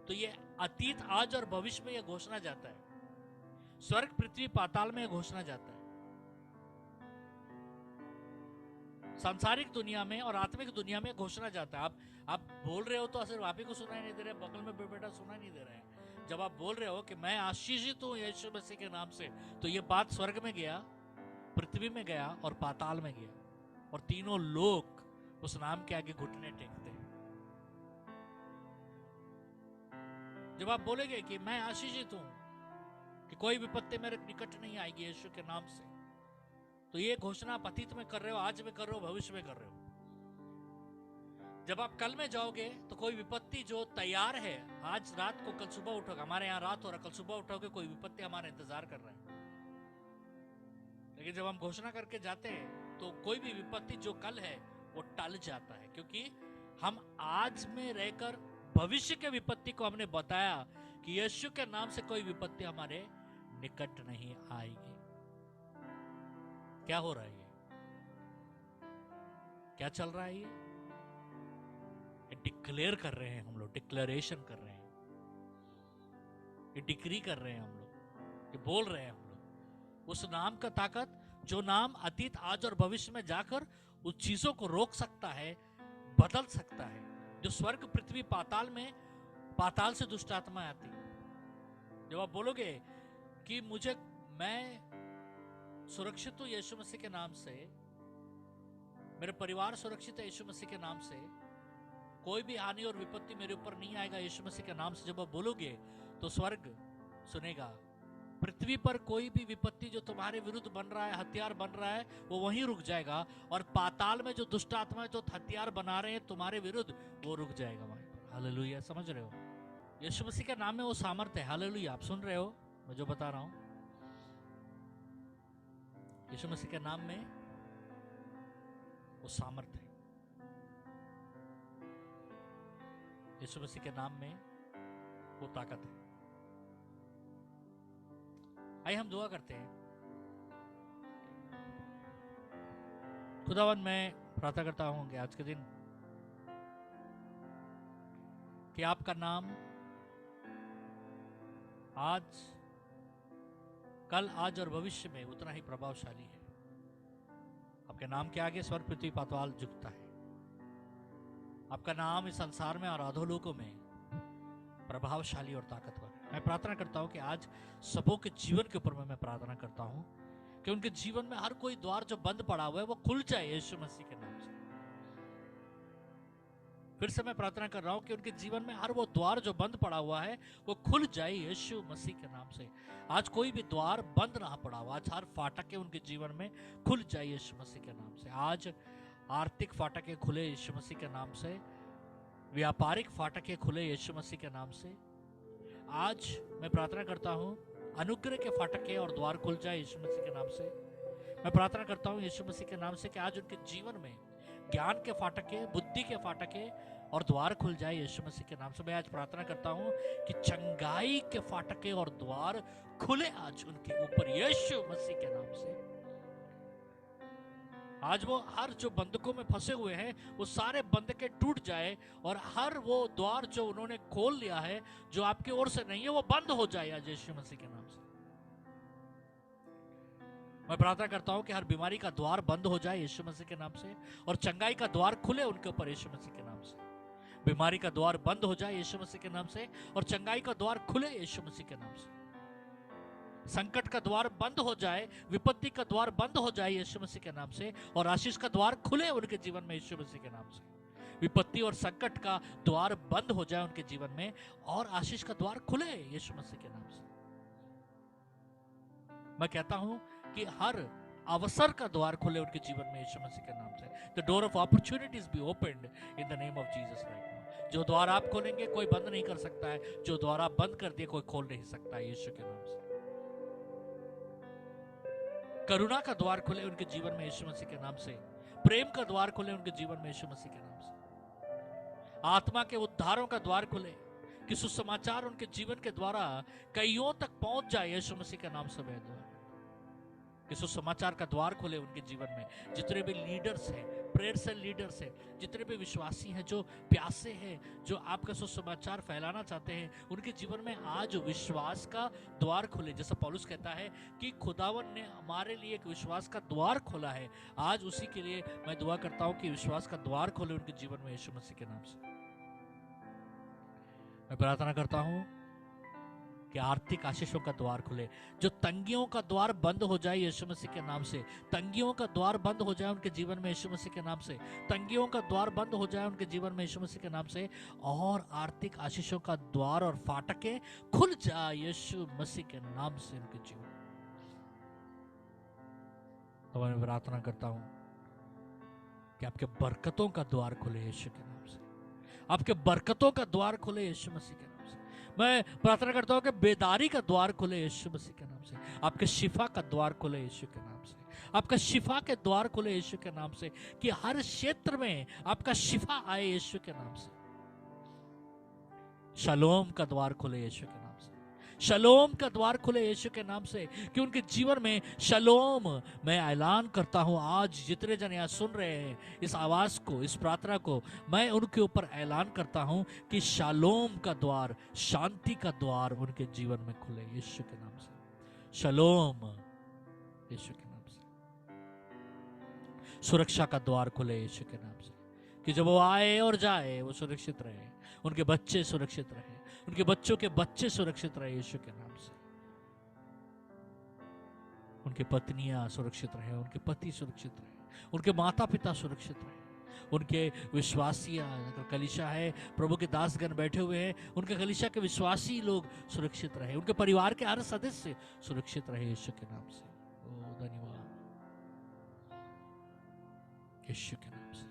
तो ये अतीत, आज और भविष्य में यह घोषणा जाता है, स्वर्ग, पृथ्वी, पाताल में यह घोषणा जाता है, सांसारिक दुनिया में और आत्मिक दुनिया में घोषणा जाता है। आप बोल रहे हो तो सिर्फ आप ही को सुनाई नहीं दे रहे, बगल में बेटा सुनाई नहीं दे रहे हैं। जब आप बोल रहे हो कि मैं आशीषित हूं यीशु मसीह के नाम से, तो ये बात स्वर्ग में गया, पृथ्वी में गया और पाताल में गया, और तीनों लोग उस नाम के आगे घुटने टेकते हैं। जब आप बोलेंगे कि मैं आशीषित हूं, कि कोई विपत्ति मेरे निकट नहीं आएगी यीशु के नाम से, तो ये घोषणा आप अतीत में कर रहे हो, आज में कर रहे हो, भविष्य में कर रहे हो। जब आप कल में जाओगे तो कोई विपत्ति जो तैयार है, आज रात को कल सुबह उठोगे, हमारे यहाँ रात हो रहा, कल सुबह उठोगे कोई विपत्ति हमारा इंतजार कर रहा है। लेकिन जब हम घोषणा करके जाते हैं तो कोई भी विपत्ति जो कल है वो टल जाता है, क्योंकि हम आज में रहकर भविष्य के विपत्ति को हमने बताया कि यीशु के नाम से कोई विपत्ति हमारे निकट नहीं आएगी। क्या हो रहा है ये? क्या चल रहा है ये डिक्लेयर कर रहे हैं हम लोग, डिक्लेरेशन कर रहे हैं, ये डिक्री कर रहे हैं हम लोग, ये बोल रहे हैं हम लोग। उस नाम का ताकत जो नाम अतीत, आज और भविष्य में जाकर उस चीजों को रोक सकता है, बदल सकता है। जो स्वर्ग, पृथ्वी, पाताल में, पाताल से दुष्ट आत्मा आती, जब आप बोलोगे कि मैं सुरक्षित हूं यीशु मसीह के नाम से, मेरे परिवार सुरक्षित है यीशु मसीह के नाम से, कोई भी हानि और विपत्ति मेरे ऊपर नहीं आएगा यीशु मसीह के नाम से, जब आप बोलोगे तो स्वर्ग सुनेगा। पृथ्वी पर कोई भी विपत्ति जो तुम्हारे विरुद्ध बन रहा है, हथियार बन रहा है, वो वहीं रुक जाएगा। और पाताल में जो दुष्ट आत्मा जो हथियार बना रहे हैं तुम्हारे विरुद्ध, वो रुक जाएगा वहीं पर। हालेलुया, समझ रहे हो? यीशु मसीह के नाम में वो सामर्थ्य है। हालेलुया, आप सुन रहे हो मैं जो बता रहा हूं? यीशु मसीह के नाम में वो सामर्थ्य है। यीशु मसीह के नाम में वो ताकत है। आइए हम दुआ करते हैं। खुदावन, मैं प्रार्थना करता हूं कि आज के दिन कि आपका नाम आज, कल, आज और भविष्य में उतना ही प्रभावशाली है। आपके नाम के आगे स्वर्ग, पृथ्वी, पाताल झुकता है। आपका नाम इस संसार में और अधोलोकों में प्रभावशाली और ताकतवर है। मैं प्रार्थना करता हूं कि आज सबों के जीवन के ऊपर मैं प्रार्थना करता हूं कि उनके जीवन में हर कोई द्वार जो बंद पड़ा हुआ है वो खुल जाए यीशु मसीह के नाम से। फिर से मैं प्रार्थना कर रहा हूं कि उनके जीवन में हर वो द्वार जो बंद पड़ा हुआ है वो खुल जाए यीशु मसीह के नाम से। आज कोई भी द्वार बंद ना पड़ा हुआ, आज हर फाटक उनके जीवन में खुल जाए यीशु मसीह के नाम से। आज आर्थिक फाटकें खुले यीशु मसीह के नाम से, व्यापारिक फाटकें खुले यीशु मसीह के नाम से। आज मैं प्रार्थना करता हूं अनुग्रह के फाटकें और द्वार खुल जाए यीशु मसीह के नाम से। मैं प्रार्थना करता हूं यीशु मसीह के नाम से कि आज उनके जीवन में ज्ञान के फाटकें, बुद्धि के फाटकें और द्वार खुल जाए यीशु मसीह के नाम से। मैं आज प्रार्थना करता हूं कि चंगाई के फाटकें और द्वार खुले आज उनके ऊपर यीशु मसीह के नाम से। आज वो हर जो बंधकों में फंसे हुए हैं वो सारे बंधकें टूट जाए और हर वो द्वार जो उन्होंने खोल लिया है जो आपकी ओर से नहीं है वो बंद हो जाए आज यीशु मसीह के नाम से। मैं प्रार्थना करता हूं कि हर बीमारी का द्वार बंद हो जाए यीशु मसीह के नाम से और चंगाई का द्वार खुले उनके ऊपर यीशु मसीह के नाम से। बीमारी का द्वार बंद हो जाए यीशु मसीह के नाम से और चंगाई का द्वार खुले यीशु मसीह के नाम से। संकट का द्वार बंद हो जाए, विपत्ति का द्वार बंद हो जाए यीशु मसीह के नाम से और आशीष का द्वार खुले उनके जीवन में यीशु मसीह के नाम से। विपत्ति और संकट का द्वार बंद हो जाए उनके जीवन में और आशीष का द्वार खुले यीशु मसीह के नाम से। मैं कहता हूं कि हर अवसर का द्वार खुले उनके जीवन में यीशु मसीह के नाम से। The door of opportunities be opened in the name of Jesus right now. जो द्वार आप खोलेंगे कोई बंद नहीं कर सकता है, जो द्वार आप बंद कर दिए कोई खोल नहीं सकता है यीशु के नाम से। करुणा का द्वार खुले उनके जीवन में यीशु मसीह के नाम से। प्रेम का द्वार खुले उनके जीवन में यीशु मसीह के नाम से। आत्मा के उद्धारों का द्वार खुले कि सुसमाचार उनके जीवन के द्वारा कईयों तक पहुंच जाए यीशु मसीह के नाम से। मैं दुआ कि सुसमाचार का द्वार खुले उनके जीवन में। जितने भी लीडर्स हैं, प्रेयर सेल लीडर्स हैं, जितने भी विश्वासी हैं जो प्यासे हैं, जो आपका सुसमाचार फैलाना चाहते हैं, उनके जीवन में आज विश्वास का द्वार खुले। जैसा पौलुस कहता है कि खुदावन ने हमारे लिए एक विश्वास का द्वार खोला है। आज उसी के लिए मैं दुआ करता हूं कि विश्वास का द्वार खोले उनके जीवन में यीशु मसीह के नाम से। मैं प्रार्थना करता हूं कि आर्थिक आशीषों का द्वार खुले। जो तंगियों का द्वार बंद हो जाए यीशु मसीह के नाम से। तंगियों का द्वार बंद हो जाए उनके जीवन में यीशु मसीह के नाम से। तंगियों का द्वार बंद हो जाए उनके जीवन में यीशु मसीह के नाम से और आर्थिक आशीषों का द्वार और फाटकें खुल जाए यीशु मसीह के नाम से उनके जीवन। तो मैं प्रार्थना करता हूं कि आपके बरकतों का द्वार खुले यीशु के नाम से। आपके बरकतों का द्वार खुले यीशु मसीह के नाम से। मैं प्रार्थना करता हूँ कि बेदारी का द्वार खुले यीशु मसीह के नाम से। आपके शिफा का द्वार खुले यीशु के नाम से। आपका शिफा के द्वार खुले यीशु के नाम से, कि हर क्षेत्र में आपका शिफा आए यीशु के नाम से। शलोम का द्वार खुले यीशु के नाम से। शलोम का द्वार खुले यीशु के नाम से, कि उनके जीवन में शलोम। मैं ऐलान करता हूं आज जितने जन यहाँ सुन रहे हैं इस आवाज को, इस प्रार्थना को, मैं उनके ऊपर ऐलान करता हूं कि शलोम का द्वार, शांति का द्वार उनके जीवन में खुले यीशु के नाम से। शलोम यीशु के नाम से। सुरक्षा का द्वार खुले यीशु के नाम से, कि जब वो आए और जाए वो सुरक्षित रहे, उनके बच्चे सुरक्षित रहे, उनके बच्चों के बच्चे सुरक्षित रहे यीशु के नाम से। उनके पत्नियां सुरक्षित रहे, उनके पति सुरक्षित रहे, उनके माता पिता सुरक्षित रहे, उनके विश्वासी कलीसिया है, प्रभु के दासगण बैठे हुए हैं, उनके कलीसिया के विश्वासी लोग सुरक्षित रहे, उनके परिवार के हर सदस्य सुरक्षित रहे यीशु के नाम से। ओ धन्यवाद यीशु के नाम से।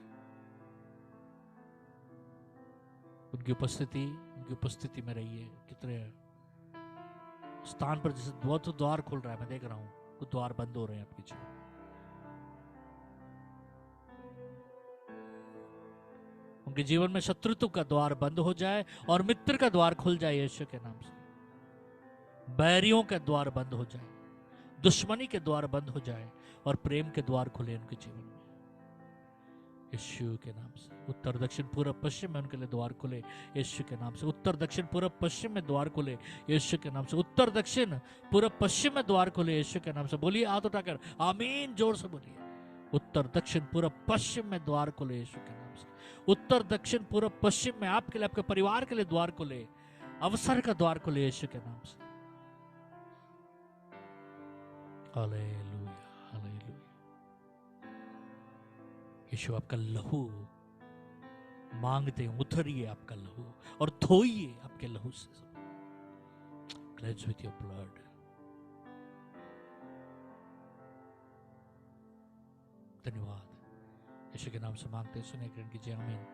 उनकी उपस्थिति में रहिए। कितने स्थान पर जैसे बहुत द्वार खुल रहा है, मैं देख रहा हूं कुछ द्वार बंद हो रहे हैं आपके जीवन। उनके जीवन में शत्रुत्व का द्वार बंद हो जाए और मित्र का द्वार खुल जाए यीशु के नाम से। बैरियों का द्वार बंद हो जाए, दुश्मनी के द्वार बंद हो जाए और प्रेम के द्वार खुले उनके जीवन में यीशु के नाम से। उत्तर दक्षिण पूर्व पश्चिम में उनके लिए द्वार खुले यीशु के नाम से। उत्तर दक्षिण पूर्व पश्चिम में द्वार खुले यीशु के नाम से। उत्तर दक्षिण पूर्व पश्चिम में द्वार खुले यीशु के नाम से। बोलिए हाथ उठाकर आमीन, जोर से बोलिए। उत्तर दक्षिण पूर्व पश्चिम में द्वार खुले यीशु के नाम से। उत्तर दक्षिण पूर्व पश्चिम में आपके लिए, आपके परिवार के लिए द्वार खुले, अवसर का द्वार खुले यीशु के नाम से। Hallelujah, hallelujah. यीशु आपका लहू मांगते हैं, उतरिए आपका लहू और धोइए आपके लहू से। Cleanse with your blood. धन्यवाद। यीशु के नाम से मांगते हैं, सुने ग्रहण कीजिए, आमीन।